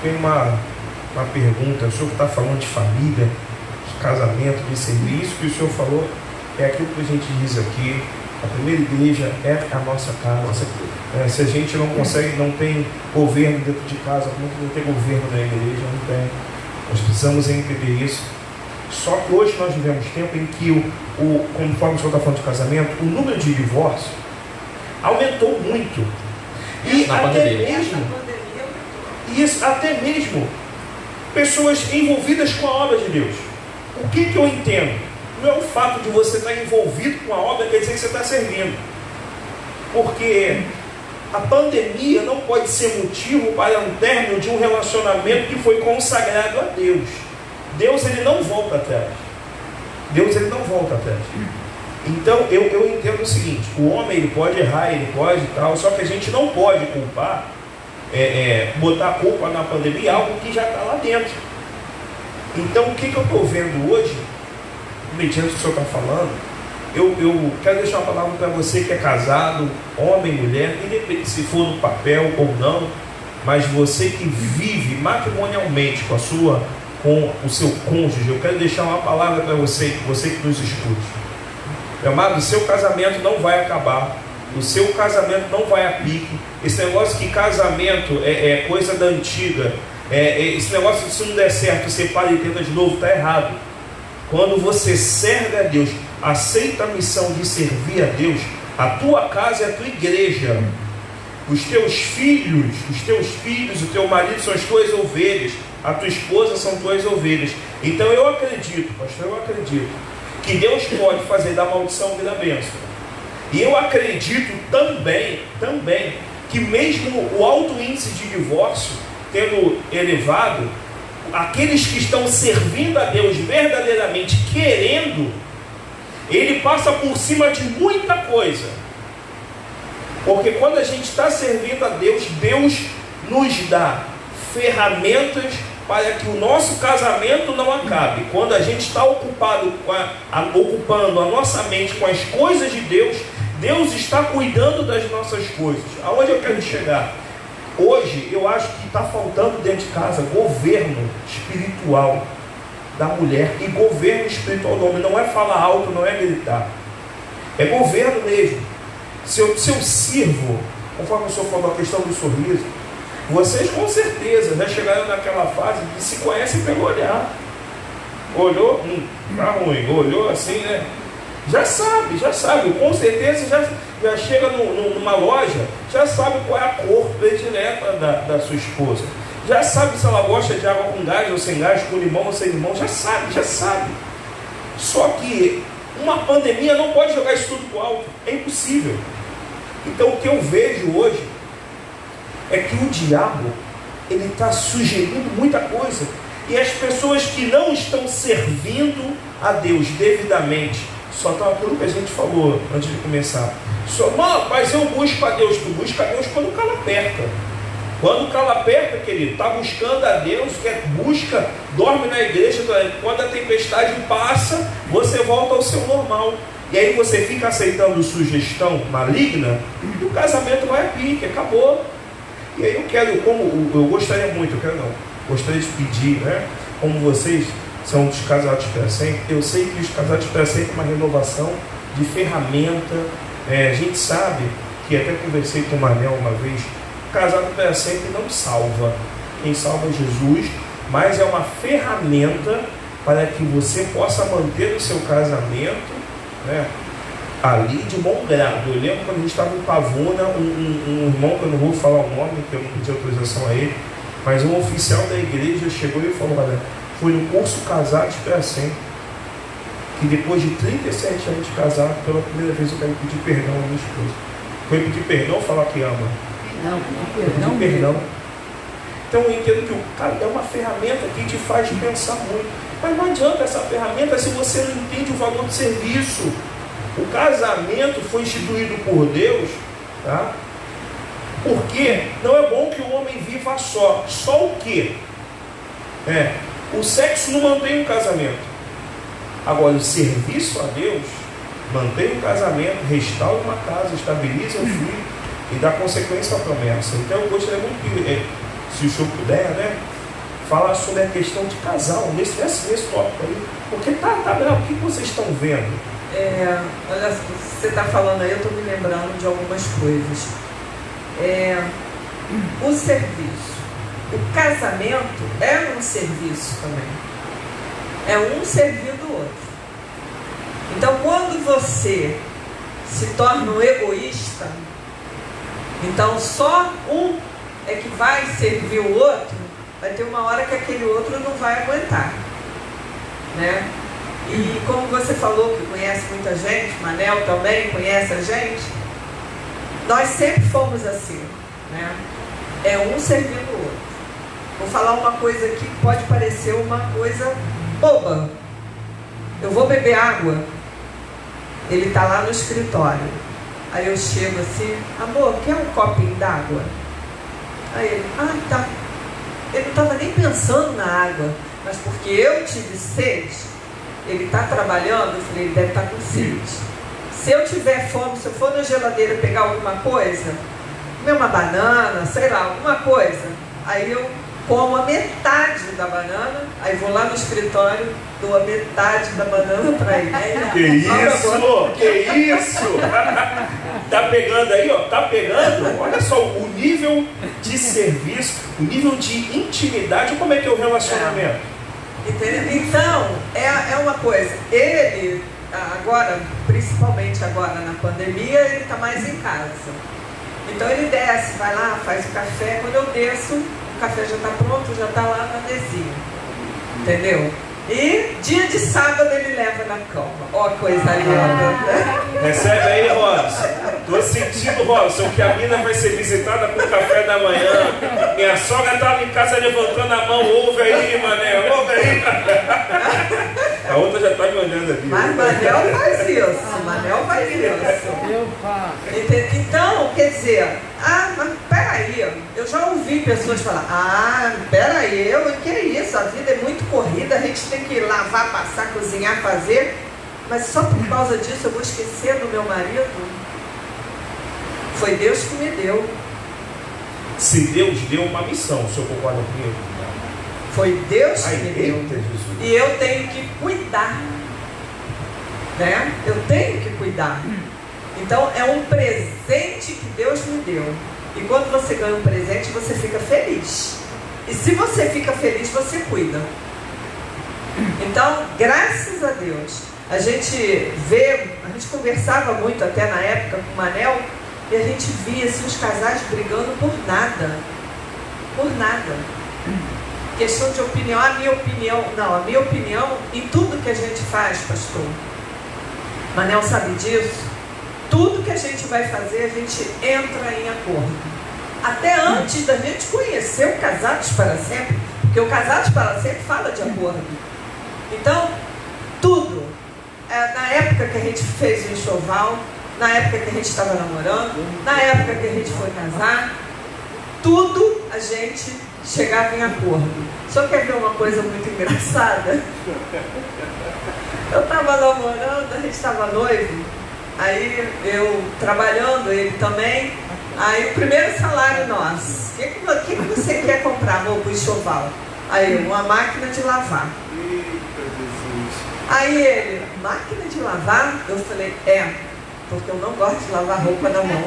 tenho uma pergunta. O senhor está falando de família, de casamento, de serviço, que o senhor falou é aquilo que a gente diz aqui: a primeira igreja é a nossa casa. Se a gente não consegue, não tem governo dentro de casa, como que não tem governo na igreja? Não tem. Nós precisamos entender isso. Só que hoje nós vivemos tempo em que, conforme o senhor está falando de casamento, o número de divórcio aumentou muito. E até mesmo pessoas envolvidas com a obra de Deus. O que eu entendo? Não é o fato de você estar envolvido com a obra quer dizer que você está servindo. Porque a pandemia não pode ser motivo para um término de um relacionamento que foi consagrado a Deus. Deus, ele não volta atrás. Então eu entendo o seguinte: o homem, ele pode errar, ele pode e tal, só que a gente não pode culpar, botar a culpa na pandemia, algo que já está lá dentro. Então o que eu estou vendo hoje, mediante o que o senhor está falando, eu quero deixar uma palavra para você que é casado, homem, mulher, independente se for no papel ou não, mas você que vive matrimonialmente com o seu cônjuge, eu quero deixar uma palavra para você que nos escute. Meu amado, o seu casamento não vai acabar, o seu casamento não vai a pique. Esse negócio que casamento é coisa da antiga, esse negócio, se não der certo, separa e tenta de novo, está errado. Quando você serve a Deus, aceita a missão de servir a Deus, a tua casa é a tua igreja. Os teus filhos, o teu marido são as tuas ovelhas, a tua esposa são tuas ovelhas. Então eu acredito, pastor, que Deus pode fazer da maldição virar bênção. E eu acredito também, que mesmo o alto índice de divórcio tendo elevado, aqueles que estão servindo a Deus verdadeiramente, querendo, ele passa por cima de muita coisa. Porque quando a gente está servindo a Deus, Deus nos dá ferramentas para que o nosso casamento não acabe. Quando a gente está ocupando a nossa mente com as coisas de Deus, Deus está cuidando das nossas coisas. Aonde eu quero chegar? Hoje eu acho que está faltando dentro de casa governo espiritual da mulher. E governo espiritual do homem não é falar alto, não é gritar, é governo mesmo. Se eu sirvo, conforme o senhor falou, a questão do sorriso, vocês com certeza já chegaram naquela fase que se conhecem pelo olhar. Olhou, tá ruim, olhou assim, né? Já sabe, com certeza já chega numa loja, já sabe qual é a cor predileta da sua esposa, já sabe se ela gosta de água com gás ou sem gás, com limão ou sem limão, já sabe. Só que uma pandemia não pode jogar isso tudo pro alto, é impossível. Então o que eu vejo hoje é que o diabo, ele está sugerindo muita coisa. E as pessoas que não estão servindo a Deus devidamente, só estão aquilo que a gente falou antes de começar. Mas eu busco a Deus. Tu busca a Deus quando o calo aperta. Quando o calo aperta, querido, está buscando a Deus, busca, dorme na igreja. Quando a tempestade passa, você volta ao seu normal. E aí você fica aceitando sugestão maligna, e o casamento vai a pique, acabou. E aí gostaria de pedir, né? Como vocês são dos casados para sempre, eu sei que os casados para sempre é uma renovação de ferramenta. A gente sabe, que até conversei com o Manel uma vez, casado para sempre não salva. Quem salva é Jesus, mas é uma ferramenta para que você possa manter o seu casamento, né, ali de bom grado. Eu lembro quando a gente estava em Pavuna, um irmão, que eu não vou falar o nome, que eu não pedi autorização a ele, mas um oficial da igreja chegou e falou: olha, foi no curso Casados para Sempre, que depois de 37 anos de casado, pela primeira vez eu quero pedir perdão à minha esposa. Foi pedir perdão ou falar que ama? Não, pedir perdão. Então eu entendo que o cara é uma ferramenta que te faz pensar muito. Mas não adianta essa ferramenta se você não entende o valor do serviço. O casamento foi instituído por Deus, tá? Porque não é bom que o homem viva só. Só o quê? O sexo não mantém um casamento. Agora, o serviço a Deus mantém um casamento, restaura uma casa, estabiliza o filho e dá consequência à promessa. Então eu gostaria muito que, se o senhor puder, né, falar sobre a questão de casal, nesse tópico aí. Porque tá bravo, o que vocês estão vendo? Olha, você está falando aí, eu estou me lembrando de algumas coisas. O serviço. O casamento é um serviço também. É um servindo o outro. Então, quando você se torna um egoísta, então só um é que vai servir o outro, vai ter uma hora que aquele outro não vai aguentar, né? E como você falou que conhece muita gente, Manel também conhece a gente, nós sempre fomos assim, né? É um servindo o outro. Vou falar uma coisa aqui que pode parecer uma coisa boba. Eu vou beber água, ele está lá no escritório. Aí eu chego assim: amor, quer um copinho d'água? Aí ele: tá. Ele não estava nem pensando na água, mas porque eu tive sede, ele está trabalhando, eu falei: ele deve estar com sede. Se eu tiver fome, se eu for na geladeira pegar alguma coisa, comer uma banana, sei lá, alguma coisa, aí eu como a metade da banana, aí vou lá no escritório, dou a metade da banana para ele. Que isso? Tá pegando aí, ó? Tá pegando? Olha só o nível de serviço, o nível de intimidade, como é que é o relacionamento? Então, é uma coisa, ele, agora, principalmente agora na pandemia, ele está mais em casa. Então ele desce, vai lá, faz o café, quando eu desço, o café já está pronto, já está lá na mesinha, entendeu? E dia de sábado ele leva na cama. Ó, coisa linda. Recebe aí, Robson. Tô sentindo, Robson, que a mina vai ser visitada com o café da manhã. Minha sogra estava em casa levantando a mão. Ouve aí, mané, ouve aí. A outra já está me olhando ali. Mas Manel faz isso. Manel faz isso. Eu faço. Então, quer dizer, mas peraí, eu já ouvi pessoas falar: peraí, o que é isso? A vida é muito corrida, a gente tem que lavar, passar, cozinhar, fazer, mas só por causa disso eu vou esquecer do meu marido? Foi Deus que me deu. Se Deus deu uma missão, o senhor concorda comigo? Foi Deus que me deu. Jesus. E eu tenho que cuidar, né? Eu tenho que cuidar. Então é um presente que Deus me deu. E quando você ganha um presente, você fica feliz. E se você fica feliz, você cuida. Então, graças a Deus, a gente conversava muito até na época com o Manel, e a gente via assim, os casais brigando por nada. Por nada. Questão de opinião, a minha opinião em tudo que a gente faz, pastor. Manel sabe disso. Tudo que a gente vai fazer, a gente entra em acordo. até antes da gente conhecer o Casados para Sempre, porque o Casados para Sempre fala de acordo. Então, tudo, na época que a gente fez o enxoval, na época que a gente estava namorando, na época que a gente foi casar, tudo a gente chegava em acordo. Só quer ver uma coisa muito engraçada? Eu estava namorando, a gente estava noivo, aí eu trabalhando, ele também. Aí o primeiro salário nosso, o que você quer comprar, amor, pro enxoval? Aí uma máquina de lavar. Aí ele, máquina de lavar? Eu falei, porque eu não gosto de lavar roupa na mão.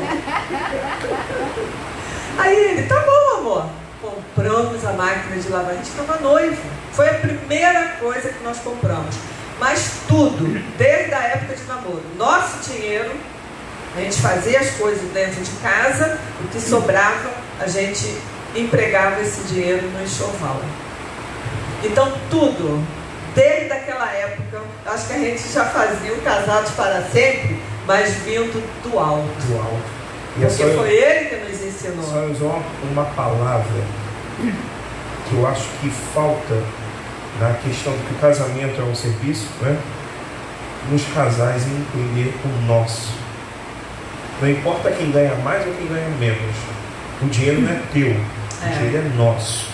Aí ele, tá bom, amor. Compramos a máquina de lavar, a gente estava noivo. Foi a primeira coisa que nós compramos. Mas tudo, desde a época de namoro, nosso dinheiro, a gente fazia as coisas dentro de casa, o que sobrava, a gente empregava esse dinheiro no enxoval. Então tudo, desde aquela época, acho que a gente já fazia o Casados para Sempre, mas vindo do alto. Do alto. E porque foi ele que nos ensinou. Só usou uma palavra que eu acho que falta na questão de que o casamento é um serviço, né? Nos casais entender o nosso. Não importa quem ganha mais ou quem ganha menos. O dinheiro não é teu, o dinheiro é nosso.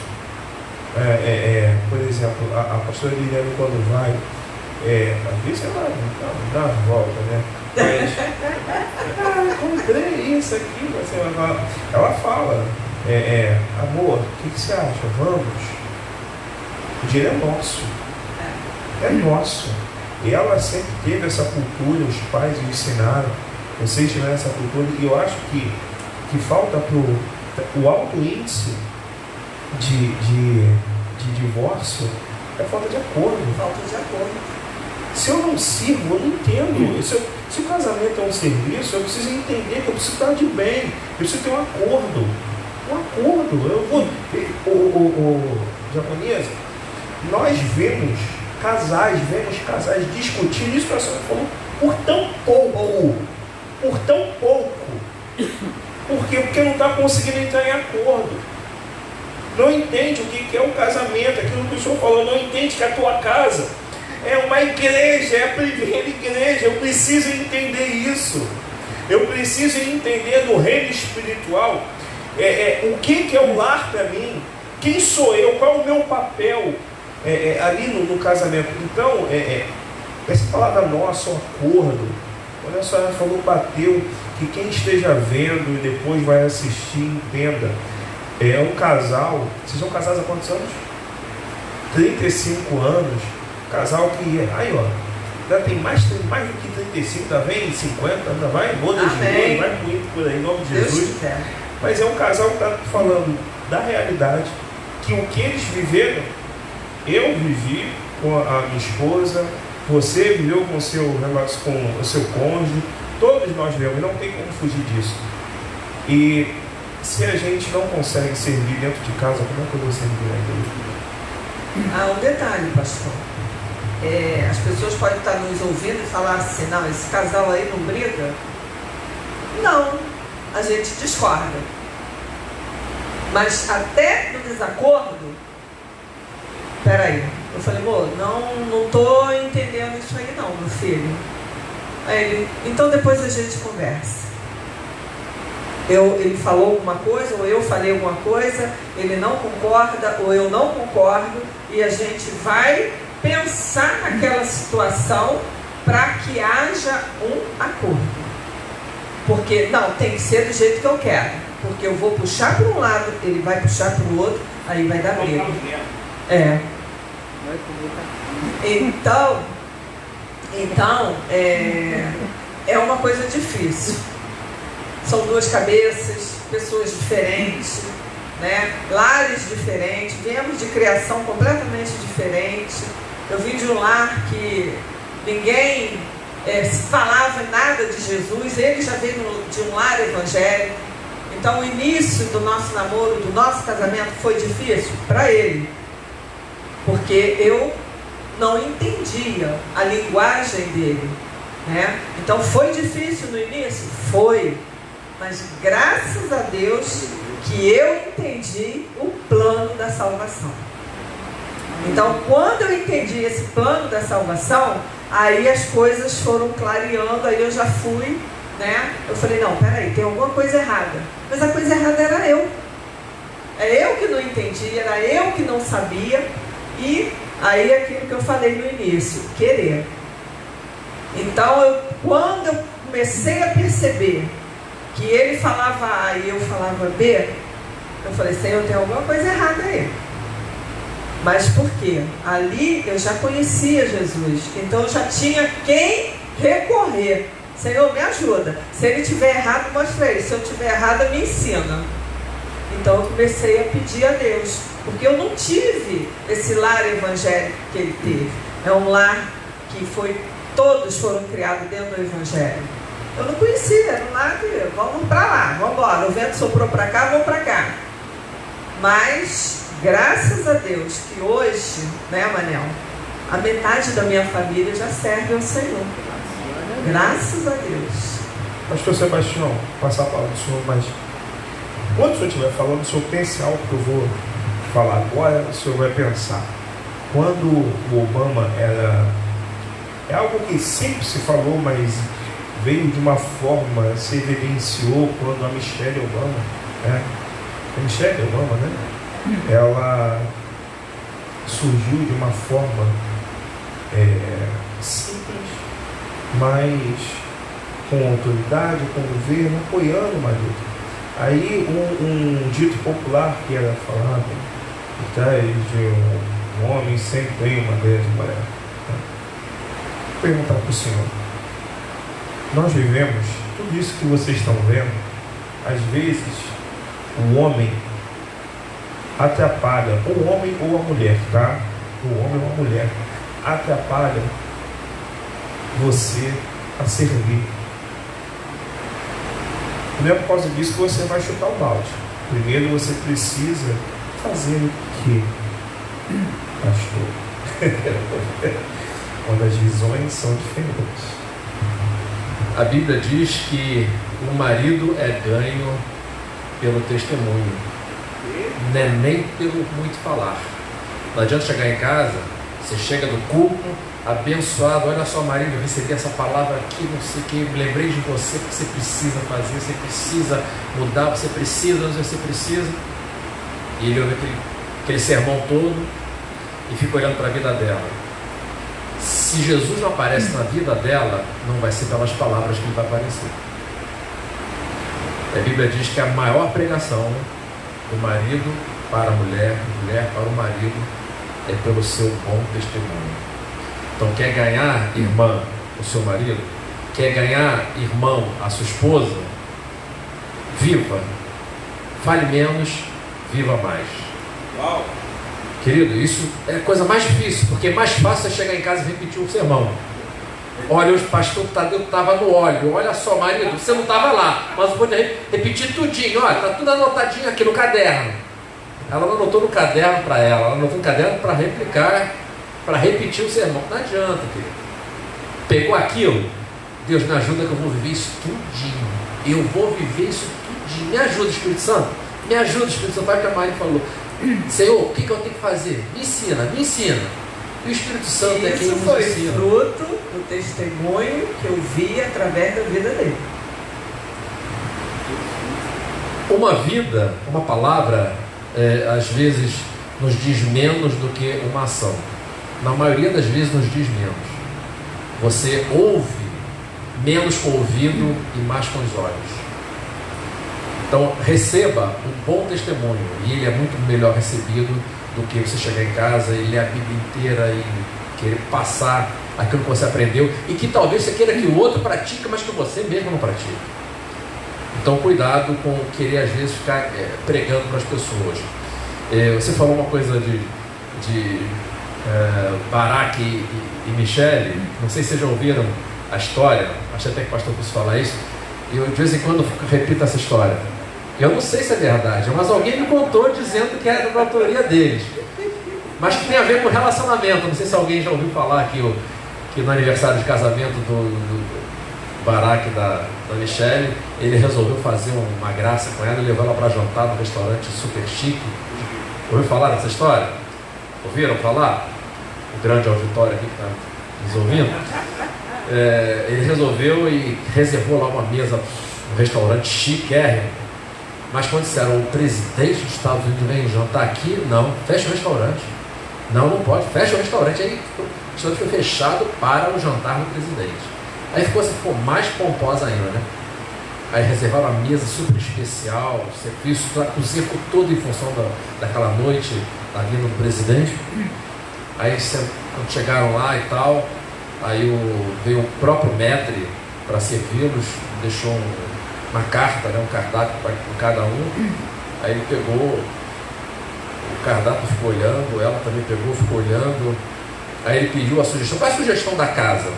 Por exemplo, a pastora Liliane, quando vai, às vezes ela dá uma volta, né? Mas, comprei isso aqui. Ela fala, amor, o que você acha? Vamos? O dinheiro é nosso. É nosso. E ela sempre teve essa cultura, os pais lhe ensinaram, vocês tiveram essa cultura, e eu acho que falta o alto índice de divórcio é falta de acordo. Falta de acordo. Se eu não sirvo, eu não entendo. Se o casamento é um serviço, eu preciso entender que eu preciso estar de bem, eu preciso ter um acordo. Um acordo. Eu vou. O japonês, nós vemos casais discutindo isso que a senhora falou por tão pouco. Por tão pouco. Por quê? Porque não está conseguindo entrar em acordo. Não entende o que é o casamento, aquilo que o senhor falou, não entende que a tua casa é uma igreja, é a primeira igreja. Eu preciso entender isso. Eu preciso entender do reino espiritual. O que é o lar para mim? Quem sou eu? Qual é o meu papel ali no casamento? Então, essa palavra nossa, o acordo, quando a senhora falou bateu, que quem esteja vendo e depois vai assistir, entenda. É um casal, vocês são casados há quantos anos? 35 anos. Casal que, já tem mais do que 35, ainda vem 50, ainda vai, boda de novo, vai muito por aí, em nome de Jesus. Mas é um casal que está falando da realidade, que o que eles viveram, eu vivi com a minha esposa, você viveu com o seu cônjuge, todos nós vivemos, e não tem como fugir disso. E se a gente não consegue servir dentro de casa, como é que eu vou servir na igreja? Um detalhe, pastor. As pessoas podem estar nos ouvindo e falar assim, não, esse casal aí não briga? Não, a gente discorda. Mas até no desacordo, peraí, eu falei, amor, não estou entendendo isso aí não, meu filho. Aí ele, então depois a gente conversa. Ele falou alguma coisa, ou eu falei alguma coisa, ele não concorda, ou eu não concordo, e a gente vai pensar naquela situação para que haja um acordo. Porque, não, tem que ser do jeito que eu quero. Porque eu vou puxar para um lado, ele vai puxar para o outro, aí vai dar briga. Então, é uma coisa difícil. São duas cabeças, pessoas diferentes, né? Lares diferentes, viemos de criação completamente diferente. Eu vim de um lar que ninguém se falava nada de Jesus, ele já veio de um lar evangélico. Então o início do nosso namoro, do nosso casamento foi difícil para ele, porque eu não entendia a linguagem dele, né? Então foi difícil no início? Foi. Mas graças a Deus que eu entendi o plano da salvação. Então, quando eu entendi esse plano da salvação, aí as coisas foram clareando, aí eu já fui, né? Eu falei, não, peraí, tem alguma coisa errada. Mas a coisa errada era eu. É eu que não entendi, era eu que não sabia. E aí aquilo que eu falei no início, querer. Então, quando eu comecei a perceber que ele falava A e eu falava B, eu falei, Senhor, tem alguma coisa errada aí. Mas por quê? Ali eu já conhecia Jesus, então eu já tinha quem recorrer. Senhor, me ajuda. Se ele estiver errado, mostra ele. Se eu estiver errada, me ensina. Então eu comecei a pedir a Deus, porque eu não tive esse lar evangélico que ele teve. É um lar que todos foram criados dentro do evangelho. Eu não conhecia, era um lar de vamos para lá, vamos embora. O vento soprou para cá, vamos para cá. Mas graças a Deus que hoje, né, Manel, a metade da minha família já serve ao Senhor. Graças a Deus. Pastor Sebastião, passar a palavra do senhor, mas quando o senhor estiver falando, o senhor pense algo que eu vou falar agora, o senhor vai pensar. Quando o Obama era... É algo que sempre se falou, mas veio de uma forma, se evidenciou quando a Michelle Obama, né? A Michelle Obama, né? Ela surgiu de uma forma simples, mas com autoridade, com governo, apoiando o marido. Aí um dito popular que era falado, atrás de um homem sempre tem uma grande mulher. Vou perguntar para o senhor, nós vivemos tudo isso que vocês estão vendo. Às vezes o homem atrapalha, ou o homem ou a mulher, tá? O homem ou a mulher atrapalha você a servir. Não é por causa disso que você vai chutar o balde. Primeiro você precisa fazer o quê, pastor? Quando as visões são diferentes. A Bíblia diz que o marido é ganho pelo testemunho, não é nem pelo muito falar. Não adianta chegar em casa, você chega do culto, abençoado, olha só, marido, eu recebi essa palavra aqui, não sei o que, me lembrei de você, que você precisa fazer, você precisa mudar, você precisa, não sei se você precisa. E ele ouve aquele sermão todo e fica olhando para a vida dela. Se Jesus não aparece na vida dela, não vai ser pelas palavras que ele vai aparecer. A Bíblia diz que a maior pregação do marido para a mulher, mulher para o marido, é pelo seu bom testemunho. Então, quer ganhar, irmã, o seu marido? Quer ganhar, irmão, a sua esposa? Viva. Fale menos, viva mais. Uau. Querido, isso é a coisa mais difícil, porque é mais fácil é chegar em casa e repetir um sermão. Olha, o pastor Tadeu estava no óleo. Olha só, marido, você não estava lá, mas eu vou repetir tudinho. Olha, está tudo anotadinho aqui no caderno. Ela não anotou no caderno para ela anotou no caderno para replicar, para repetir o sermão. Não adianta, querido. Pegou aquilo, Deus me ajuda que eu vou viver isso tudinho. Eu vou viver isso tudinho. Me ajuda, Espírito Santo. Me ajuda, Espírito Santo. Vai que a Maria falou: Senhor, o que eu tenho que fazer? Me ensina, me ensina. E o Espírito Santo é quem nos ensina. Isso foi fruto do testemunho que eu vi através da vida dele. Uma vida, uma palavra, às vezes nos diz menos do que uma ação. Na maioria das vezes nos diz menos. Você ouve menos com o ouvido e mais com os olhos. Então receba um bom testemunho, e ele é muito melhor recebido do que você chegar em casa e ler a Bíblia inteira e querer passar aquilo que você aprendeu e que talvez você queira que o outro pratique, mas que você mesmo não pratique. Então cuidado com querer às vezes ficar pregando para as pessoas. Você falou uma coisa de Baraque e Michelle, não sei se vocês já ouviram a história, acho até que o pastor quis falar isso, e eu de vez em quando repito essa história. Eu não sei se é verdade, mas alguém me contou dizendo que era da autoria deles, mas que tem a ver com relacionamento. Não sei se alguém já ouviu falar que no aniversário de casamento Baraque da Michelle, ele resolveu fazer uma graça com ela e levou ela para jantar num restaurante super chique. Ouviu falar dessa história? Ouviram falar? O grande auditório aqui que está nos ouvindo. Ele resolveu e reservou lá uma mesa no restaurante chiquérrimo. Mas quando disseram, o presidente dos Estados Unidos vem jantar aqui, não, fecha o restaurante. Não pode, fecha o restaurante. Aí o restaurante foi fechado para o jantar do presidente. Aí ficou mais pomposa ainda, né? Aí reservaram a mesa super especial, serviço, o circo todo em função daquela noite da vinda do presidente. Aí quando chegaram lá e tal, aí veio o próprio maître para servi-los, deixou uma carta, né, um cardápio para cada um. Aí ele pegou, o cardápio ficou olhando, ela também pegou, ficou olhando. Aí ele pediu a sugestão. Qual é a sugestão da casa?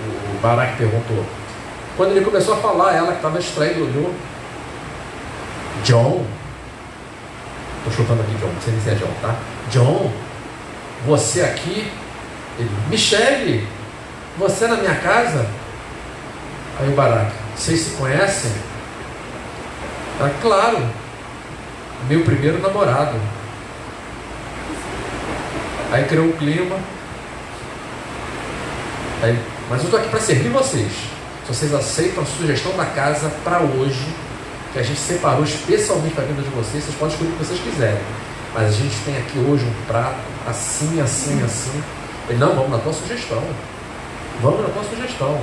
O Baraque perguntou. Quando ele começou a falar, ela que estava distraída olhou. John, estou chutando aqui John, não sei nem se é John, tá? John, você aqui? Ele, Michelle, você na minha casa? Aí o Baraque, vocês se conhecem? Ela, claro, meu primeiro namorado. Aí criou um clima. Aí, mas eu estou aqui para servir vocês. Se vocês aceitam a sugestão da casa para hoje, que a gente separou especialmente para a vinda de vocês, vocês podem escolher o que vocês quiserem. Mas a gente tem aqui hoje um prato assim, assim, assim. Ele, não, vamos na tua sugestão. Vamos na tua sugestão.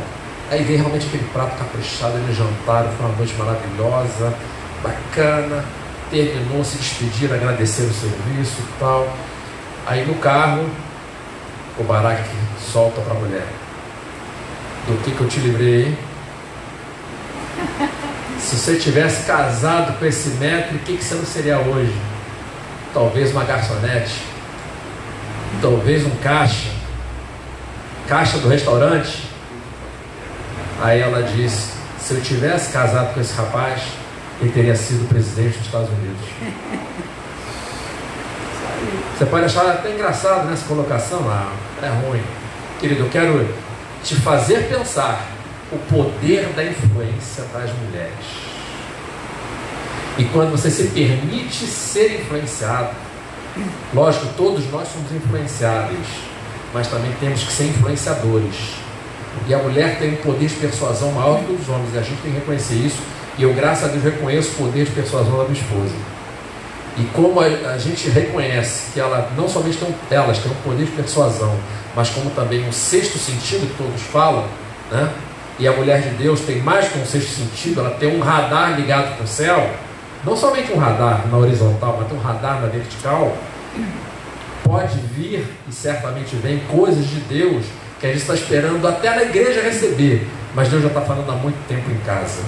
Aí veio realmente aquele prato caprichado, eles jantaram, foi uma noite maravilhosa, bacana. Terminou, se despediram, agradeceram o serviço e tal. Aí no carro, o Baraque solta para a mulher. Do que eu te livrei, hein? Se você tivesse casado com esse maître, o que você não seria hoje? Talvez uma garçonete, talvez um caixa do restaurante. Aí ela disse, se eu tivesse casado com esse rapaz, ele teria sido presidente dos Estados Unidos. Você pode achar até engraçado nessa colocação, é ruim. Querido, eu quero te fazer pensar o poder da influência das mulheres. E quando você se permite ser influenciado, lógico, todos nós somos influenciáveis, mas também temos que ser influenciadores. E a mulher tem um poder de persuasão maior que os homens, e a gente tem que reconhecer isso. E eu, graças a Deus, reconheço o poder de persuasão da minha esposa. E como a gente reconhece que ela não somente elas têm um poder de persuasão, mas como também um sexto sentido que todos falam, né? E a mulher de Deus tem mais que um sexto sentido, ela tem um radar ligado com o céu, não somente um radar na horizontal, mas tem um radar na vertical. Pode vir, e certamente vem, coisas de Deus que a gente está esperando até na igreja receber, mas Deus já está falando há muito tempo em casa.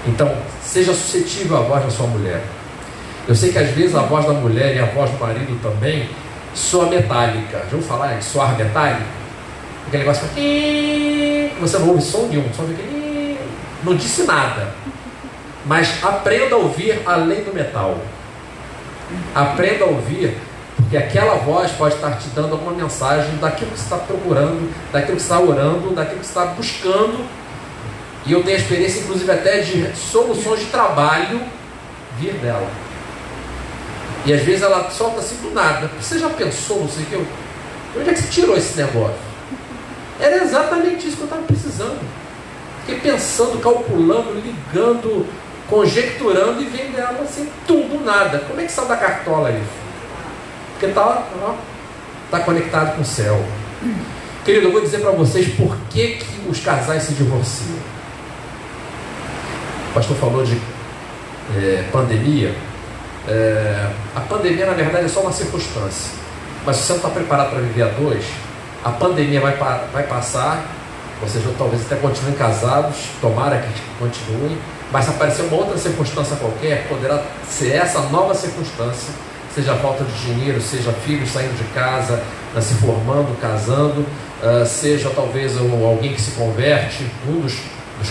Então, seja suscetível à voz da sua mulher. Eu sei que às vezes a voz da mulher e a voz do marido também soa metálica. Já ouviu falar em soar metálico? Aquele negócio que você não ouve som nenhum, só fica não disse nada. Mas aprenda a ouvir além do metal. Aprenda a ouvir, porque aquela voz pode estar te dando alguma mensagem daquilo que você está procurando, daquilo que você está orando, daquilo que você está buscando. E eu tenho a experiência, inclusive, até de soluções de trabalho vir dela. E às vezes ela solta assim do nada. Você já pensou, não sei o que? Onde é que você tirou esse negócio? Era exatamente isso que eu estava precisando. Fiquei pensando, calculando, ligando, conjecturando, e vem dela assim, tudo nada. Como é que saiu da cartola isso? Porque está conectado com o céu. Querido, eu vou dizer para vocês por que os casais se divorciam. O pastor falou de pandemia. A pandemia, na verdade, é só uma circunstância. Mas se você não está preparado para viver a dois, a pandemia vai passar. Vocês talvez até continuem casados, tomara que continuem, mas se aparecer uma outra circunstância qualquer, poderá ser essa nova circunstância, seja falta de dinheiro, seja filhos saindo de casa, se formando, casando, seja talvez alguém que se converte, um dos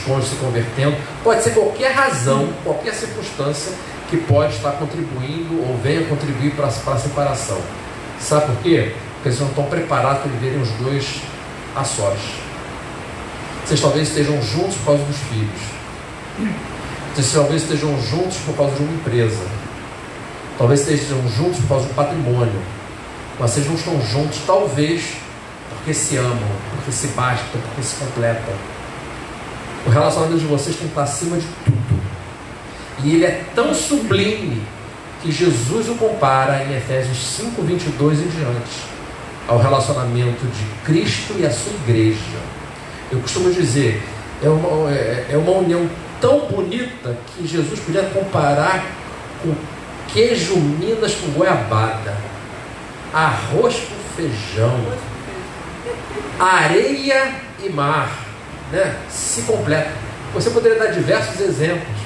cônjuges se convertendo. Pode ser qualquer razão, qualquer circunstância que pode estar contribuindo ou venha contribuir para a separação. Sabe por quê? Porque eles não estão preparados para viverem os dois a sós. Vocês talvez estejam juntos por causa dos filhos. Vocês talvez estejam juntos por causa de uma empresa. Talvez estejam juntos por causa de um patrimônio. Mas vocês não estão juntos, talvez, porque se amam, porque se bastam, porque se completam. O relacionamento de vocês tem que estar acima de tudo. E ele é tão sublime que Jesus o compara em Efésios 5, 22 e diante ao relacionamento de Cristo e a sua igreja. Eu costumo dizer, é uma união tão bonita que Jesus podia comparar com queijo Minas com goiabada, arroz com feijão, areia e mar, né? Se completa. Você poderia dar diversos exemplos.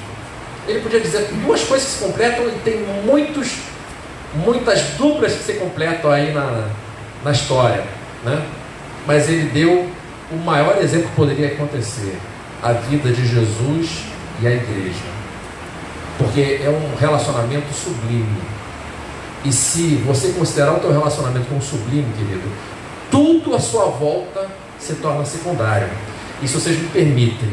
Ele podia dizer duas coisas que se completam, e tem muitas duplas que se completam aí na história, né? Mas ele deu o maior exemplo que poderia acontecer: a vida de Jesus e a igreja, porque é um relacionamento sublime. E se você considerar o teu relacionamento como sublime, querido, tudo à sua volta se torna secundário. E se vocês me permitem,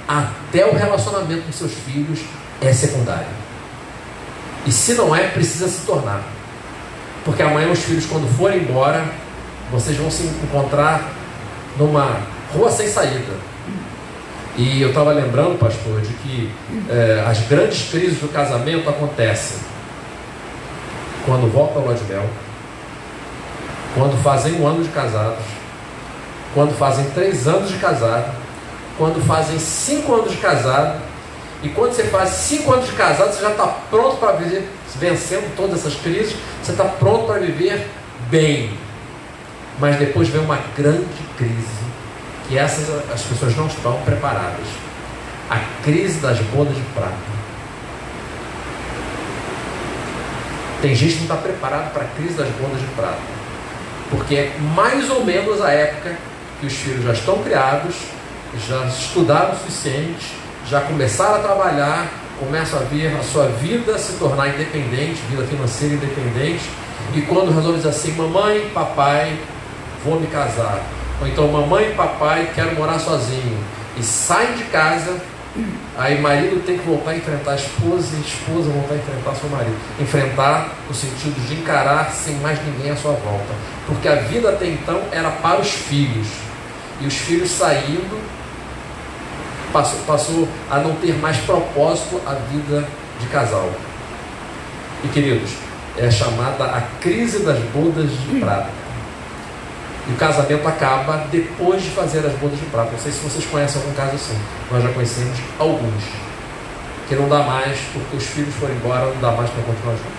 até o relacionamento com seus filhos é secundário. E se não é, precisa se tornar. Porque amanhã os filhos, quando forem embora, vocês vão se encontrar numa rua sem saída. E eu estava lembrando, pastor, de que as grandes crises do casamento acontecem quando volta ao lua de mel, quando fazem 1 ano de casados, quando fazem 3 anos de casado, quando fazem 5 anos de casado. E quando você faz 5 anos de casado, você já está pronto para viver, vencendo todas essas crises, você está pronto para viver bem. Mas depois vem uma grande crise, que essas as pessoas não estão preparadas. A crise das bodas de prata. Tem gente que não está preparada para a crise das bodas de prata, porque é mais ou menos a época que os filhos já estão criados, já estudaram o suficiente, já começaram a trabalhar, começam a ver a sua vida se tornar independente, vida financeira independente, e quando resolve dizer assim: mamãe, papai, vou me casar, ou então mamãe e papai, quero morar sozinho, e saem de casa, aí marido tem que voltar a enfrentar a esposa, e a esposa voltar a enfrentar seu marido, enfrentar no sentido de encarar sem mais ninguém à sua volta, porque a vida até então era para os filhos, e os filhos saindo, passou a não ter mais propósito a vida de casal. E queridos, é chamada a crise das bodas de prata. E o casamento acaba depois de fazer as bodas de prata. Não sei se vocês conhecem algum caso assim. Nós já conhecemos alguns que não dá mais, porque os filhos foram embora, não dá mais para continuar juntos.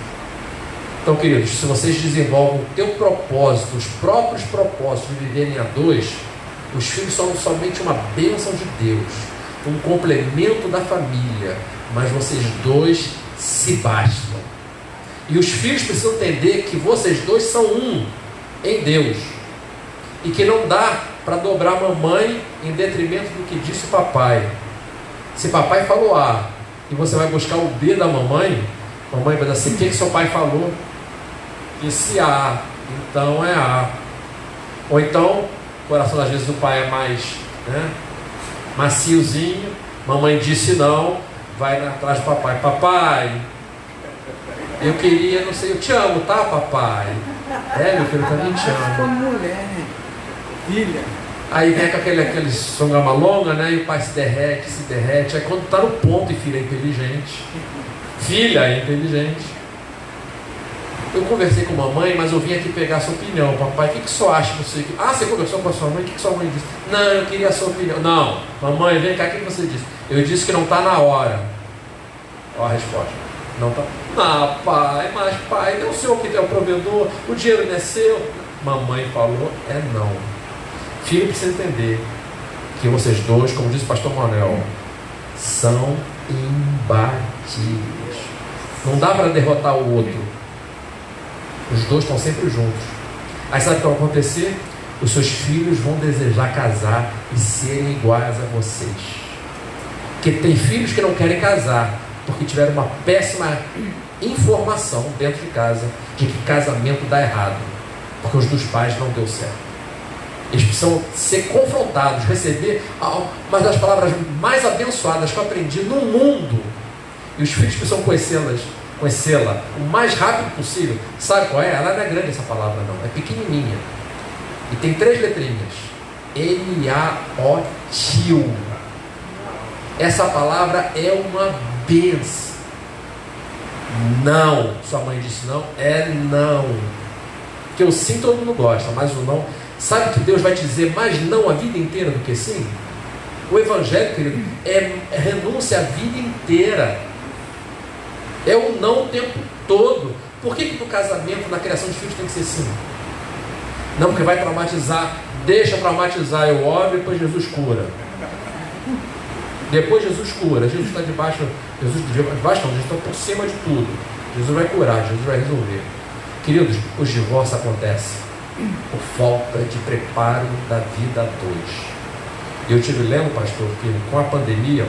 Então, queridos, se vocês desenvolvem o teu propósito, os próprios propósitos de viverem a dois, os filhos são somente uma bênção de Deus, um complemento da família, mas vocês dois se bastam. E os filhos precisam entender que vocês dois são um em Deus, e que não dá para dobrar a mamãe em detrimento do que disse o papai. Se papai falou A e você vai buscar o B da mamãe, mamãe vai dizer assim: o que seu pai falou? Disse A, então é A. Ou então o coração às vezes do pai é mais, né, maciozinho, mamãe disse não, vai atrás do papai: papai, eu queria, não sei, eu te amo, tá, papai? É, meu filho, eu também te amo. Como mulher, né? Filha. Aí vem com aquele songrama longa, né? E o pai se derrete. Aí quando está no ponto, e filha é inteligente. Filha é inteligente. Eu conversei com a mamãe, mas eu vim aqui pegar a sua opinião. Papai, o que o senhor acha disso aqui? Ah, você conversou com a sua mãe? O que sua mãe disse? Não, eu queria a sua opinião. Não, mamãe, vem cá, o que você disse? Eu disse que não está na hora. Olha a resposta. Não está. Ah, pai, mas pai, não é o senhor que é o provedor, o dinheiro não é seu. Mamãe falou, é não. Filho precisa entender que vocês dois, como disse o pastor Manuel, são imbatíveis. Não dá para derrotar o outro. Os dois estão sempre juntos. Aí sabe o que vai acontecer? Os seus filhos vão desejar casar e serem iguais a vocês. Porque tem filhos que não querem casar porque tiveram uma péssima informação dentro de casa de que casamento dá errado, porque os dos pais não deu certo. Eles precisam ser confrontados, receber uma das palavras mais abençoadas que eu aprendi no mundo. E os filhos precisam conhecê-la o mais rápido possível. Sabe qual é? Ela não é grande essa palavra não, é pequenininha. E tem 3 letrinhas. N-A-O-T-I-O. Essa palavra é uma bênção. Não. Sua mãe disse não, é não. Porque o sim todo mundo gosta, mas o não... Sabe que Deus vai te dizer mais não a vida inteira do que sim? O Evangelho, querido, é renúncia a vida inteira. É o não o tempo todo. Por que no casamento, na criação de filhos, tem que ser sim? Não, porque vai traumatizar. Deixa traumatizar, eu oro e depois Jesus cura. Depois Jesus cura. Jesus está debaixo. Jesus está por cima de tudo. Jesus vai curar, Jesus vai resolver. Queridos, os divórcios acontecem por falta de preparo da vida a dois. Eu estive lendo, pastor, que com a pandemia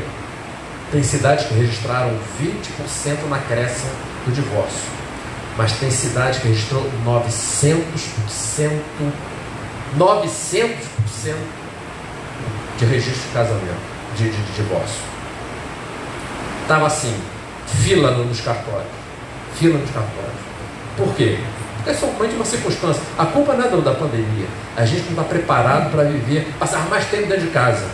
tem cidades que registraram 20% na crescem do divórcio, mas tem cidade que registrou 900% de registro de casamento, de divórcio. Estava assim, fila nos cartórios. Por quê? Porque é somente uma circunstância. A culpa não é da pandemia. A gente não está preparado para viver, passar mais tempo dentro de casa.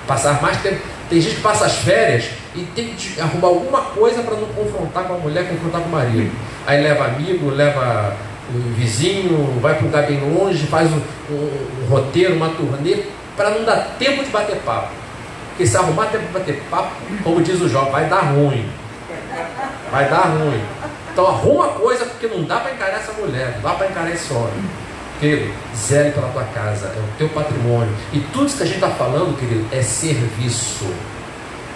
Passar mais tempo. Tem gente que passa as férias e tem que arrumar alguma coisa para não confrontar com a mulher, confrontar com o marido. Aí leva amigo, leva o vizinho, vai para um lugar bem longe, faz um roteiro, uma turnê, para não dar tempo de bater papo. Porque se arrumar tempo de bater papo, como diz o Jó, vai dar ruim. Vai dar ruim. Então arruma coisa, porque não dá para encarar essa mulher, não dá para encarar esse homem. Querido, zele pela tua casa, é o teu patrimônio. E tudo isso que a gente está falando, querido, é serviço.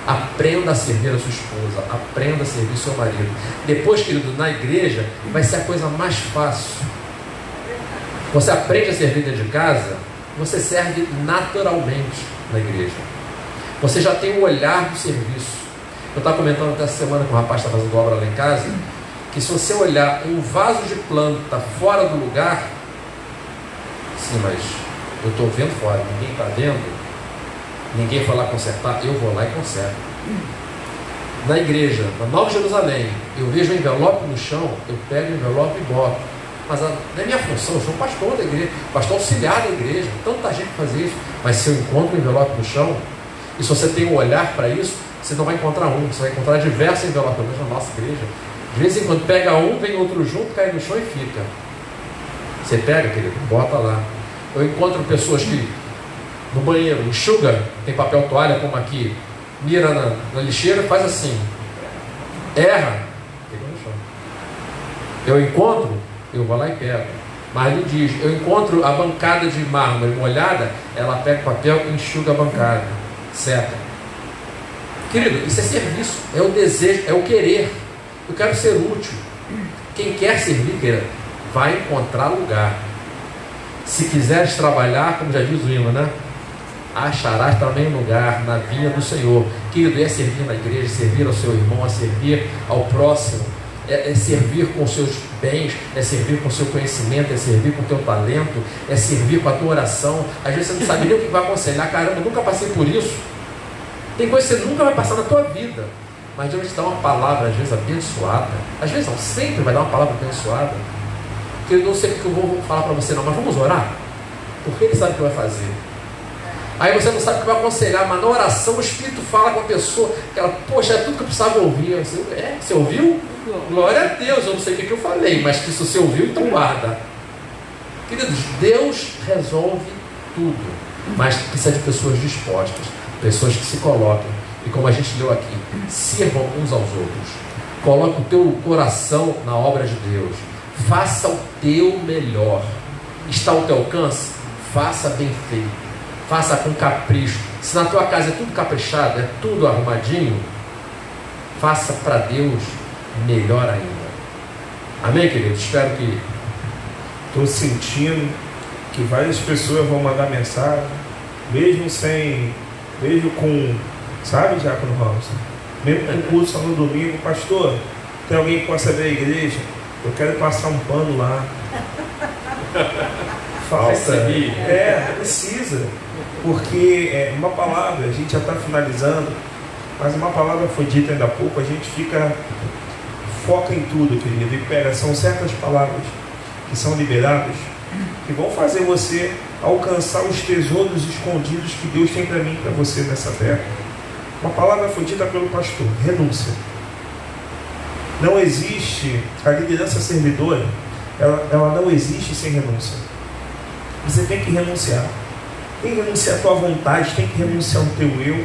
Aprenda a servir a sua esposa, aprenda a servir o seu marido. Depois, querido, na igreja, vai ser a coisa mais fácil. Você aprende a servir dentro de casa, você serve naturalmente na igreja. Você já tem o olhar do serviço. Eu estava comentando até essa semana com um rapaz que está fazendo obra lá em casa, que se você olhar um vaso de planta fora do lugar, sim, mas eu estou vendo fora, ninguém está vendo, ninguém foi lá consertar, eu vou lá e conserto. Na igreja, na Nova Jerusalém, eu vejo um envelope no chão, eu pego o envelope e boto. Mas não é minha função, eu sou pastor da igreja, pastor auxiliar da igreja, tanta gente faz isso. Mas se eu encontro um envelope no chão, e se você tem um olhar para isso, você não vai encontrar um, você vai encontrar diversos envelopes na nossa igreja. De vez em quando pega um, vem outro junto, cai no chão e fica. Você pega, querido, bota lá. Eu encontro pessoas que no banheiro enxuga, tem papel toalha como aqui, mira na lixeira, faz assim, erra, fica no chão. Eu encontro, eu vou lá e pego. Mas ele diz, eu encontro a bancada de mármore molhada, ela pega o papel e enxuga a bancada, certo? Querido, isso é serviço, é o desejo, é o querer. Eu quero ser útil. Quem quer servir, querido, vai encontrar lugar. Se quiseres trabalhar, como já diz o hino, né? Acharás também lugar na vinha do Senhor. Querido, é servir na igreja, servir ao seu irmão, é servir ao próximo, é servir com os seus bens, é servir com o seu conhecimento, é servir com o teu talento, é servir com a tua oração. Às vezes você não sabe nem o que vai aconselhar. Caramba, eu nunca passei por isso. Tem coisa que você nunca vai passar na tua vida, mas Deus te dá uma palavra, às vezes abençoada. Às vezes não, sempre vai dar uma palavra abençoada. Que eu não sei o que eu vou falar para você não, mas vamos orar? Porque Ele sabe o que vai fazer. Aí você não sabe o que vai aconselhar, mas na oração o Espírito fala com a pessoa, que ela, poxa, é tudo que eu precisava ouvir. Você ouviu? Glória a Deus, eu não sei o que eu falei, mas se você ouviu, então guarda. Queridos, Deus resolve tudo, mas precisa de pessoas dispostas, pessoas que se coloquem, e como a gente leu aqui, sirvam uns aos outros. Coloque o teu coração na obra de Deus. Faça o teu melhor. Está ao teu alcance? Faça bem feito. Faça com capricho. Se na tua casa é tudo caprichado, é tudo arrumadinho, faça para Deus melhor ainda. Amém, querido? Espero que... Estou sentindo que várias pessoas vão mandar mensagem, mesmo com, sabe, Diácono Robson? Mesmo com curso só no domingo, pastor, tem alguém que possa ver a igreja? Eu quero passar um pano lá. Falta. Recebi. Precisa. Porque uma palavra, a gente já está finalizando, mas uma palavra foi dita ainda há pouco, a gente foca em tudo, querido, e pega, são certas palavras que são liberadas, que vão fazer você alcançar os tesouros escondidos que Deus tem para mim e para você nessa terra. Uma palavra foi dita pelo pastor: renúncia. Não existe, a liderança servidora, ela não existe sem renúncia. Você tem que renunciar. Tem que renunciar à tua vontade, tem que renunciar ao teu eu.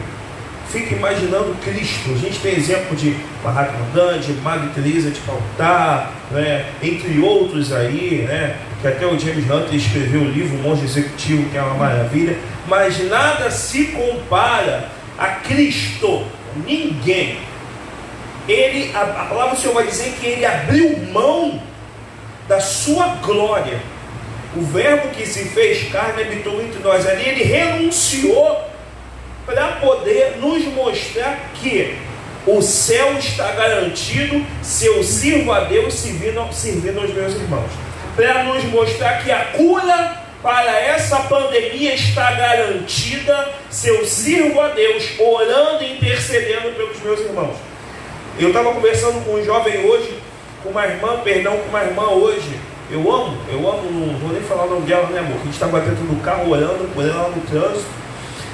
Fica imaginando Cristo. A gente tem exemplo de Mahatma Gandhi, Madre Teresa de Calcutá, né? Entre outros aí, né? Que até o James Hunter escreveu o livro O Monge Executivo, que é uma maravilha. Mas nada se compara a Cristo. Ninguém. A palavra do Senhor vai dizer que ele abriu mão da sua glória. O verbo que se fez carne habitou entre nós. Ali ele renunciou para poder nos mostrar que o céu está garantido se eu sirvo a Deus servindo aos meus irmãos. Para nos mostrar que a cura para essa pandemia está garantida se eu sirvo a Deus, orando e intercedendo pelos meus irmãos. Eu estava conversando com um jovem hoje, com uma irmã hoje. Eu amo, não vou nem falar o nome dela, né, amor? A gente estava dentro do carro orando por ela no trânsito.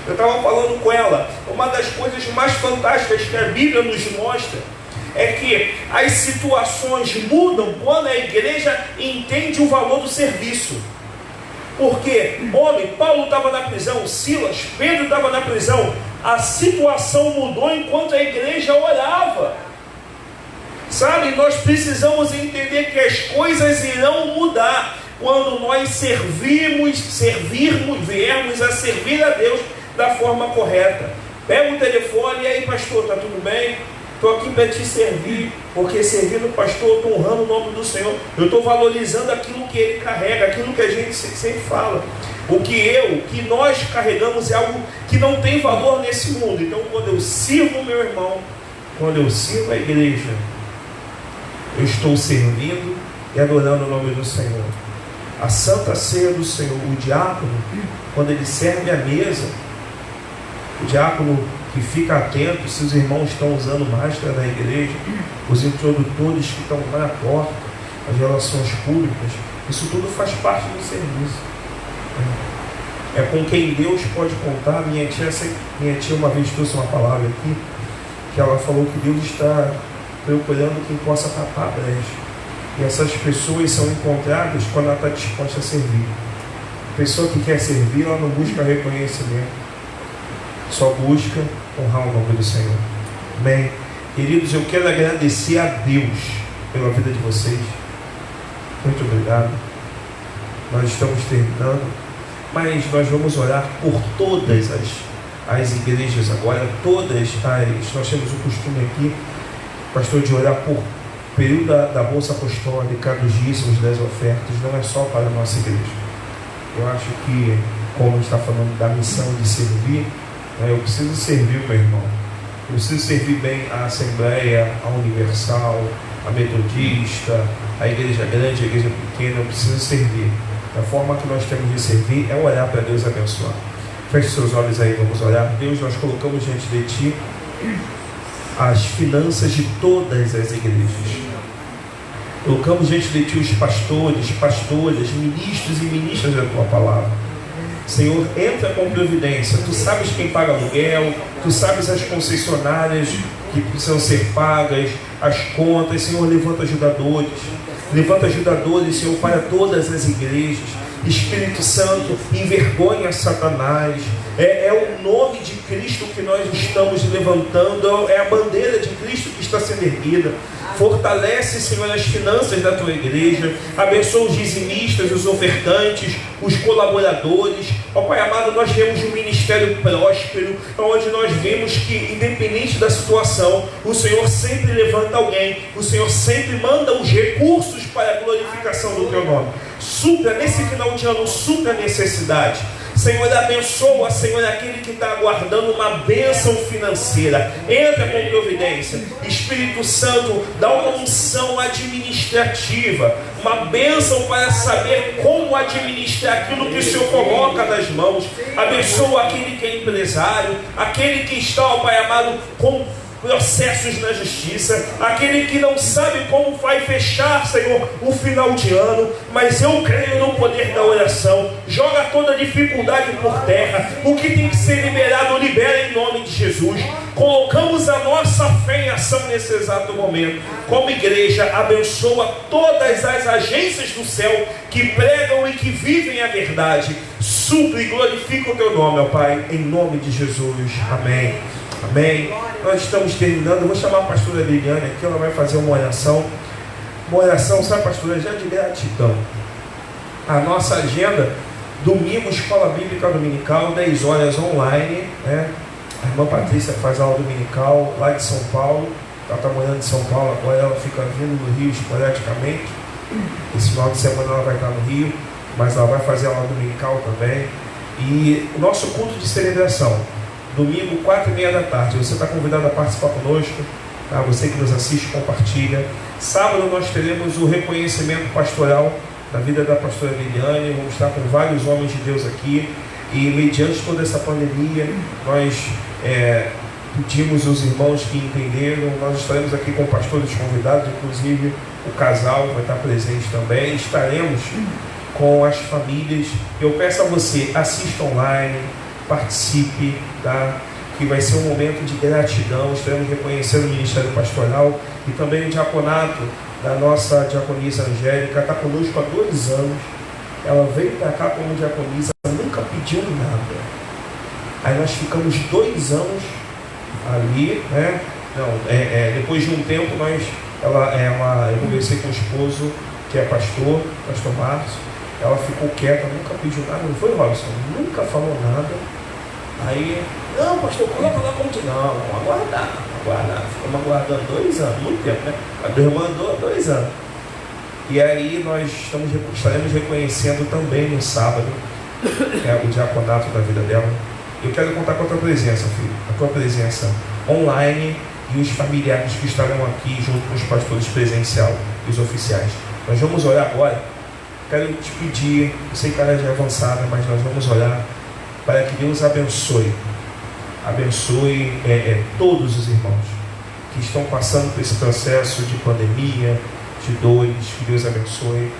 Eu estava falando com ela, uma das coisas mais fantásticas que a Bíblia nos mostra é que as situações mudam quando a igreja entende o valor do serviço. Porque, Paulo estava na prisão, Silas, Pedro estava na prisão, a situação mudou enquanto a igreja orava. Sabe, nós precisamos entender que as coisas irão mudar quando nós viermos a servir a Deus da forma correta. Pega o telefone: e aí, pastor, está tudo bem? Estou aqui para te servir, porque servindo o pastor, eu estou honrando o nome do Senhor, eu estou valorizando aquilo que ele carrega, aquilo que a gente sempre fala. O que nós carregamos é algo que não tem valor nesse mundo. Então, quando eu sirvo o meu irmão, quando eu sirvo a igreja, eu estou servindo e adorando o nome do Senhor. A Santa Ceia do Senhor, o diácono, quando ele serve a mesa, o diácono que fica atento se os irmãos estão usando máscara na igreja, os introdutores que estão lá na porta, as relações públicas, isso tudo faz parte do serviço. É com quem Deus pode contar. Minha tia uma vez trouxe uma palavra aqui, que ela falou que Deus está procurando quem possa tapar a brecha. E essas pessoas são encontradas quando ela está disposta a servir. A pessoa que quer servir, ela não busca reconhecimento, só busca honrar o nome do Senhor. Bem, queridos, eu quero agradecer a Deus pela vida de vocês. Muito obrigado. Nós estamos terminando, mas nós vamos orar por todas as igrejas agora, nós temos o costume aqui, pastor, de orar por período da Bolsa Apostólica, dos dízimos, das ofertas. Não é só para a nossa igreja. Eu acho que, como a gente está falando da missão de servir, eu preciso servir o meu irmão. Eu preciso servir bem a Assembleia, a Universal, a Metodista, a Igreja Grande, a Igreja Pequena. Eu preciso servir. A forma que nós temos de servir é orar para Deus abençoar. Feche seus olhos aí, vamos orar. Deus, nós colocamos diante de Ti as finanças de todas as igrejas. Colocamos diante de Ti os pastores, pastoras, ministros e ministras da Tua palavra. Senhor, entra com providência. Tu sabes quem paga aluguel, Tu sabes as concessionárias que precisam ser pagas, as contas. Senhor, levanta ajudadores. Levanta ajudadores, Senhor, para todas as igrejas. Espírito Santo, envergonha Satanás. É o nome de Cristo que nós estamos levantando, é a bandeira de Cristo que está sendo erguida. Fortalece, Senhor, as finanças da Tua igreja. Abençoa os dizimistas, os ofertantes, os colaboradores. Ó Pai amado, nós temos um ministério próspero, onde nós vemos que, independente da situação, o Senhor sempre levanta alguém, o Senhor sempre manda os recursos para a glorificação glorificação do teu nome. Supra nesse final de ano, supra a necessidade. Senhor, abençoa, Senhor, aquele que está aguardando uma bênção financeira. Entra com providência. Espírito Santo, dá uma unção administrativa, uma bênção para saber como administrar aquilo que o Senhor coloca nas mãos. Abençoa aquele que é empresário, aquele que está, ó Pai amado, com processos na justiça, aquele que não sabe como vai fechar, Senhor, o final de ano, mas eu creio no poder da oração. Joga toda dificuldade por terra. O que tem que ser liberado, libera em nome de Jesus. Colocamos a nossa fé em ação nesse exato momento. Como igreja, abençoa todas as agências do céu que pregam e que vivem a verdade. Supre e glorifica o teu nome, ó Pai, em nome de Jesus. Amém. Amém. Nós estamos terminando. Eu vou chamar a pastora Liliane aqui. Ela vai fazer uma oração. Uma oração, sabe, pastora, já de gratidão. A nossa agenda: domingo, escola bíblica dominical, 10 horas online, né? A irmã Patrícia faz aula dominical lá de São Paulo. Ela está morando em São Paulo agora. Ela fica vindo no Rio esporadicamente. Esse final de semana ela vai estar no Rio, mas ela vai fazer aula dominical também. E o nosso culto de celebração, domingo, 4h30 da tarde. Você está convidado a participar conosco, tá? Você que nos assiste, compartilha. Sábado nós teremos o reconhecimento pastoral da vida da pastora Liliane. Vamos estar com vários homens de Deus aqui. E mediante toda essa pandemia, nós pedimos os irmãos que entenderam. Nós estaremos aqui com pastores convidados, inclusive o casal vai estar presente também. Estaremos com as famílias. Eu peço a você, assista online, participe, tá? Que vai ser um momento de gratidão. Estaremos reconhecendo o Ministério Pastoral e também o diaconato da nossa diaconisa Angélica. Está conosco há 2 anos. Ela veio para cá como diaconisa, nunca pediu nada. Aí nós ficamos 2 anos ali, né? Não, depois de um tempo eu conversei com o esposo, que é pastor Márcio. Ela ficou quieta, nunca pediu nada. Não foi, Robson? Nunca falou nada. Aí, não, pastor, coloca lá como que não, vamos aguardar. Ficamos aguardando 2 anos, muito tempo, né? A Deus mandou 2 anos. E aí nós estaremos reconhecendo também no sábado o diaconato da vida dela. Eu quero contar com a tua presença, filho, a tua presença online e os familiares que estarão aqui junto com os pastores presencial e os oficiais. Nós vamos orar agora. Quero te pedir, eu sei que ela já é avançada, mas nós vamos orar para que Deus abençoe todos os irmãos que estão passando por esse processo de pandemia, de dores. Que Deus abençoe.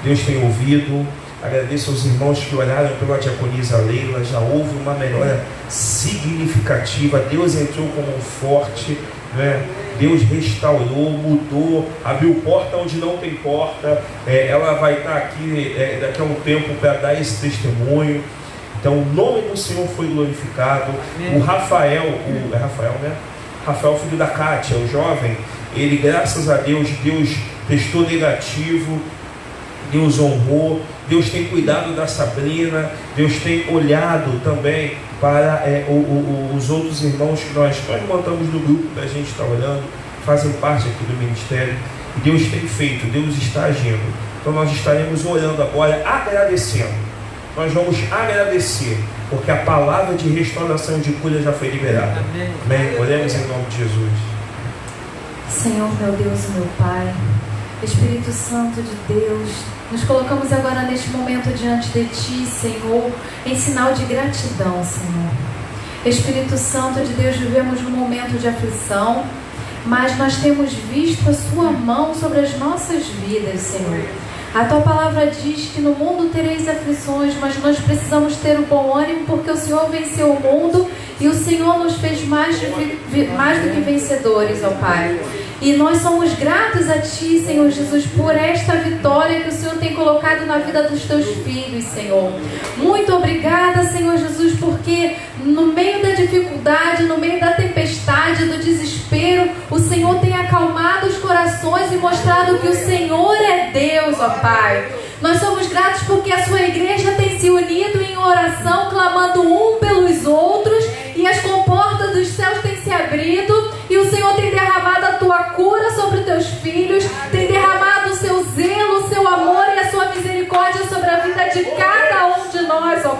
Deus tem ouvido. Agradeço aos irmãos que oraram pela diaconisa Leila. Já houve uma melhora significativa. Deus entrou como um forte, né? Deus restaurou, mudou, abriu porta onde não tem porta. Ela vai estar aqui daqui a um tempo para dar esse testemunho. Então o nome do Senhor foi glorificado. O Rafael, né? Rafael, filho da Kátia, o jovem, ele, graças a Deus, testou negativo. Deus honrou. Deus tem cuidado da Sabrina. Deus tem olhado também para os outros irmãos que nós montamos no grupo da gente está orando, fazem parte aqui do ministério. E Deus tem feito, Deus está agindo. Então nós estaremos orando agora, agradecendo. Nós vamos agradecer, porque a palavra de restauração e de cura já foi liberada. Amém? Oremos em nome de Jesus. Senhor, meu Deus e meu Pai, Espírito Santo de Deus, nos colocamos agora neste momento diante de Ti, Senhor, em sinal de gratidão, Senhor. Espírito Santo de Deus, vivemos num momento de aflição, mas nós temos visto a Sua mão sobre as nossas vidas, Senhor. A Tua palavra diz que no mundo tereis aflições, mas nós precisamos ter o bom ânimo, porque o Senhor venceu o mundo e o Senhor nos fez mais do que vencedores, ó Pai. E nós somos gratos a Ti, Senhor Jesus, por esta vitória que o Senhor tem colocado na vida dos Teus filhos, Senhor. Muito obrigada, Senhor Jesus, porque no meio da dificuldade, no meio da tempestade, do desespero, o Senhor tem acalmado os corações e mostrado que o Senhor é Deus, ó Pai. Nós somos gratos porque a Sua igreja tem se unido em oração, clamando um pelos outros, e as comportas dos céus têm se abrido, e o Senhor tem derramado a Tua cura sobre os Teus filhos, tem derramado o Seu zelo, o Seu amor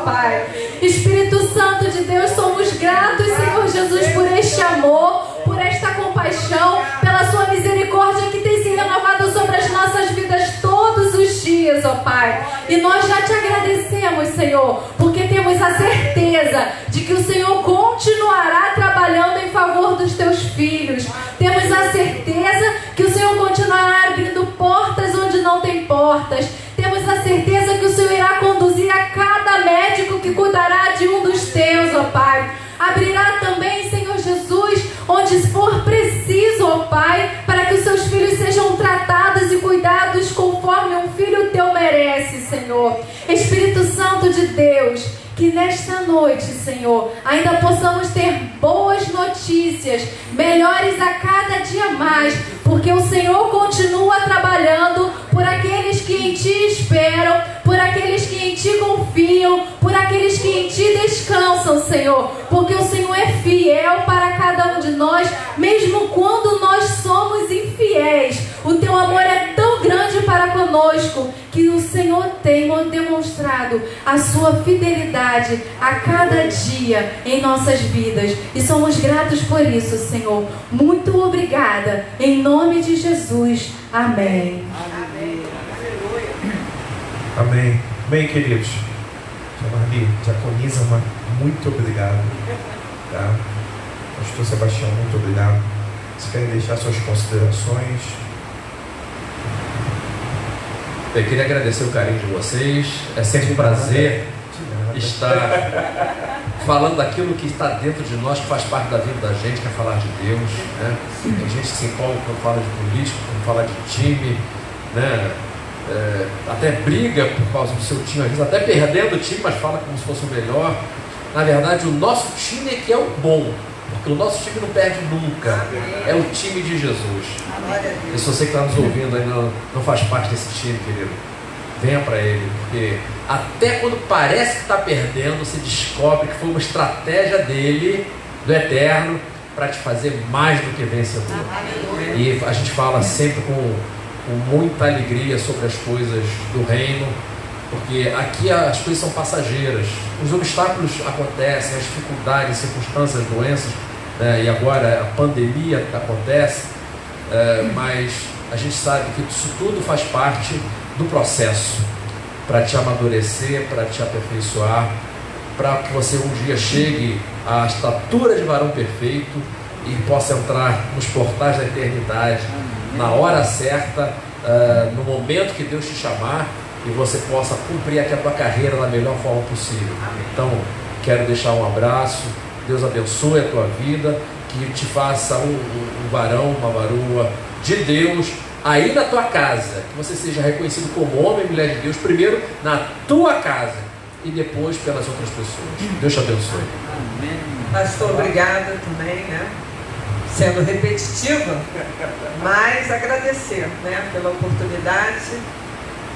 Pai. Espírito Santo de Deus, somos gratos, Senhor Jesus, por este amor, por esta compaixão, pela sua misericórdia que tem se renovado sobre as nossas vidas todos os dias, ó Pai. E nós já te agradecemos, Senhor, porque temos a certeza de que o Senhor continuará trabalhando em favor dos teus filhos. Temos a certeza que o Senhor continuará abrindo portas onde não tem portas. Temos a certeza que o Senhor irá conduzir a cada médico que cuidará de um dos teus, ó Pai. Abrirá também, Senhor Jesus, onde for preciso, ó Pai, para que os seus filhos sejam tratados e cuidados conforme um filho teu merece, Senhor. Espírito Santo de Deus, que nesta noite, Senhor, ainda possamos ter boas notícias, melhores a cada dia mais, porque o Senhor continua trabalhando por aqueles que em Ti esperam, por aqueles que em Ti confiam, por aqueles que em Ti descansam, Senhor, porque o Senhor é fiel para cada um de nós, mesmo quando nós somos infiéis. O Teu amor é tão grande para conosco, que o Senhor tem demonstrado a sua fidelidade a cada dia em nossas vidas, e somos gratos por isso, Senhor. Muito obrigada, em nome de Jesus, amém. Amém. Amém. Bem, queridos. Marli, diaconisa, muito obrigado. Tá? Pastor Sebastião, muito obrigado. Vocês querem deixar suas considerações? Eu queria agradecer o carinho de vocês. É sempre um prazer estar falando daquilo que está dentro de nós, que faz parte da vida da gente, que é falar de Deus, né? Tem gente que se empolga quando fala de política, quando fala de time, né? Até briga por causa do seu time, às vezes até perdendo o time, mas fala como se fosse o melhor. Na verdade, o nosso time é que é o bom, porque o nosso time não perde nunca. É o time de Jesus. E se você que está nos ouvindo ainda não faz parte desse time, querido, venha para Ele, porque até quando parece que está perdendo, você descobre que foi uma estratégia dele, do Eterno, para te fazer mais do que vencedor. E a gente fala sempre com muita alegria sobre as coisas do reino, porque aqui as coisas são passageiras, os obstáculos acontecem, as dificuldades, circunstâncias, doenças, né? E agora a pandemia acontece, mas a gente sabe que isso tudo faz parte do processo para te amadurecer, para te aperfeiçoar, para que você um dia chegue à estatura de varão perfeito e possa entrar nos portais da eternidade na hora certa, no momento que Deus te chamar, e você possa cumprir aqui a tua carreira da melhor forma possível. Então, quero deixar um abraço. Deus abençoe a tua vida, que te faça um varão, uma varoa de Deus aí na tua casa, que você seja reconhecido como homem e mulher de Deus, primeiro na tua casa e depois pelas outras pessoas. Deus te abençoe. Pastor, obrigada também, né? Sendo repetitiva, mas agradecer, né, pela oportunidade,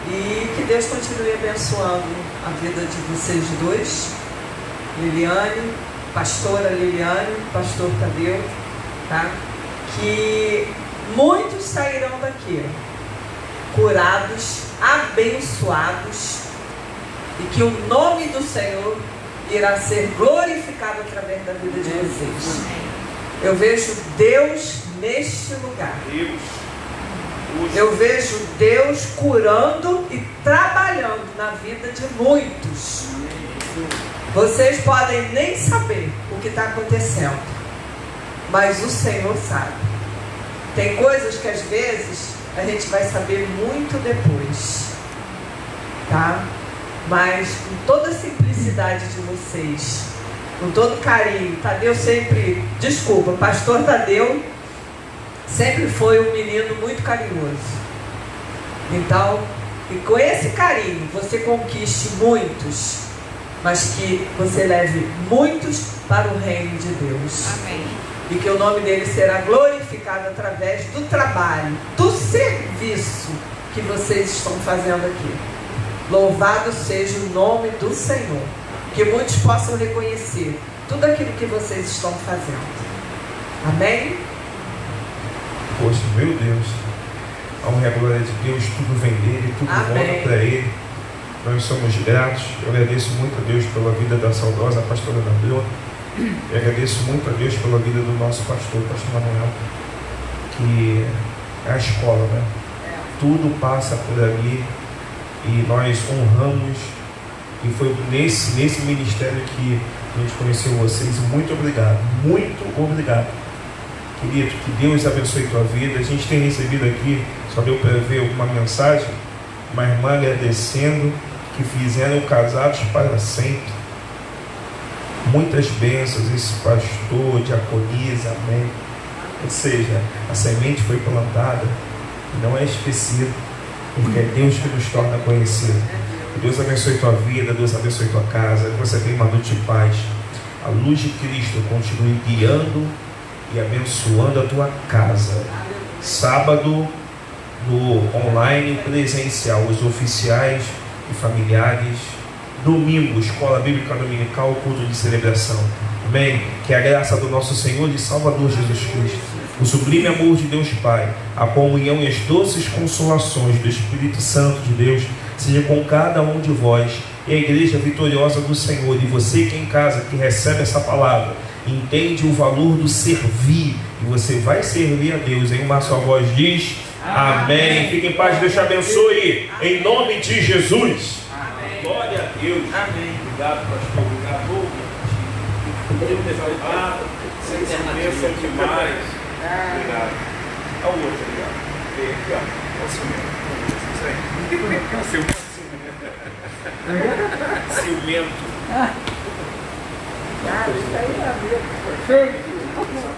e que Deus continue abençoando a vida de vocês dois, Liliane, pastora Liliane, pastor Tadeu, tá? Que muitos sairão daqui curados, abençoados, e que o nome do Senhor irá ser glorificado através da vida de vocês. Eu vejo Deus neste lugar. Eu vejo Deus curando e trabalhando na vida de muitos. Vocês podem nem saber o que está acontecendo, mas o Senhor sabe. Tem coisas que às vezes a gente vai saber muito depois, tá? Mas com toda a simplicidade de vocês, com todo carinho, Tadeu sempre, desculpa, pastor Tadeu sempre foi um menino muito carinhoso. Então, e com esse carinho você conquiste muitos, mas que você leve muitos para o reino de Deus. Amém. E que o nome dele será glorificado através do trabalho, do serviço que vocês estão fazendo aqui. Louvado seja o nome do Senhor. Que muitos possam reconhecer tudo aquilo que vocês estão fazendo. Amém? Poxa, meu Deus. A honra e a glória de Deus, tudo vem dele, tudo volta para ele. Nós somos gratos. Eu agradeço muito a Deus pela vida da saudosa pastora Ana Bruna. Eu agradeço muito a Deus pela vida do nosso pastor Manuel, que é a escola, né? Tudo passa por ali e nós honramos. E foi nesse ministério que a gente conheceu vocês. Muito obrigado, muito obrigado. Querido, que Deus abençoe tua vida. A gente tem recebido aqui, só deu para ver alguma mensagem, uma irmã agradecendo que fizeram casados para sempre. Muitas bênçãos, esse pastor, diaconisa, amém. Ou seja, a semente foi plantada e não é esquecida, porque é Deus que nos torna conhecidos. Deus abençoe tua vida, Deus abençoe tua casa, que você tenha uma noite de paz. A luz de Cristo continue guiando e abençoando a tua casa. Sábado, no online presencial, os oficiais e familiares. Domingo, escola bíblica dominical, culto de celebração. Amém? Que a graça do nosso Senhor e Salvador Jesus Cristo, o sublime amor de Deus Pai, a comunhão e as doces consolações do Espírito Santo de Deus seja com cada um de vós e a igreja vitoriosa do Senhor. E você que em casa, que recebe essa palavra, entende o valor do servir, e você vai servir a Deus. Em uma só voz diz amém. Fique em paz, Deus te abençoe. Em nome de Jesus. Amém. Glória a Deus. Amém. Obrigado, pastor. Obrigado. Deus te abençoe. Vocês bênção demais. Obrigado. Ao outro, obrigado. Aqui, ó. Isso aí. Ciumento. Isso aí é perfeito.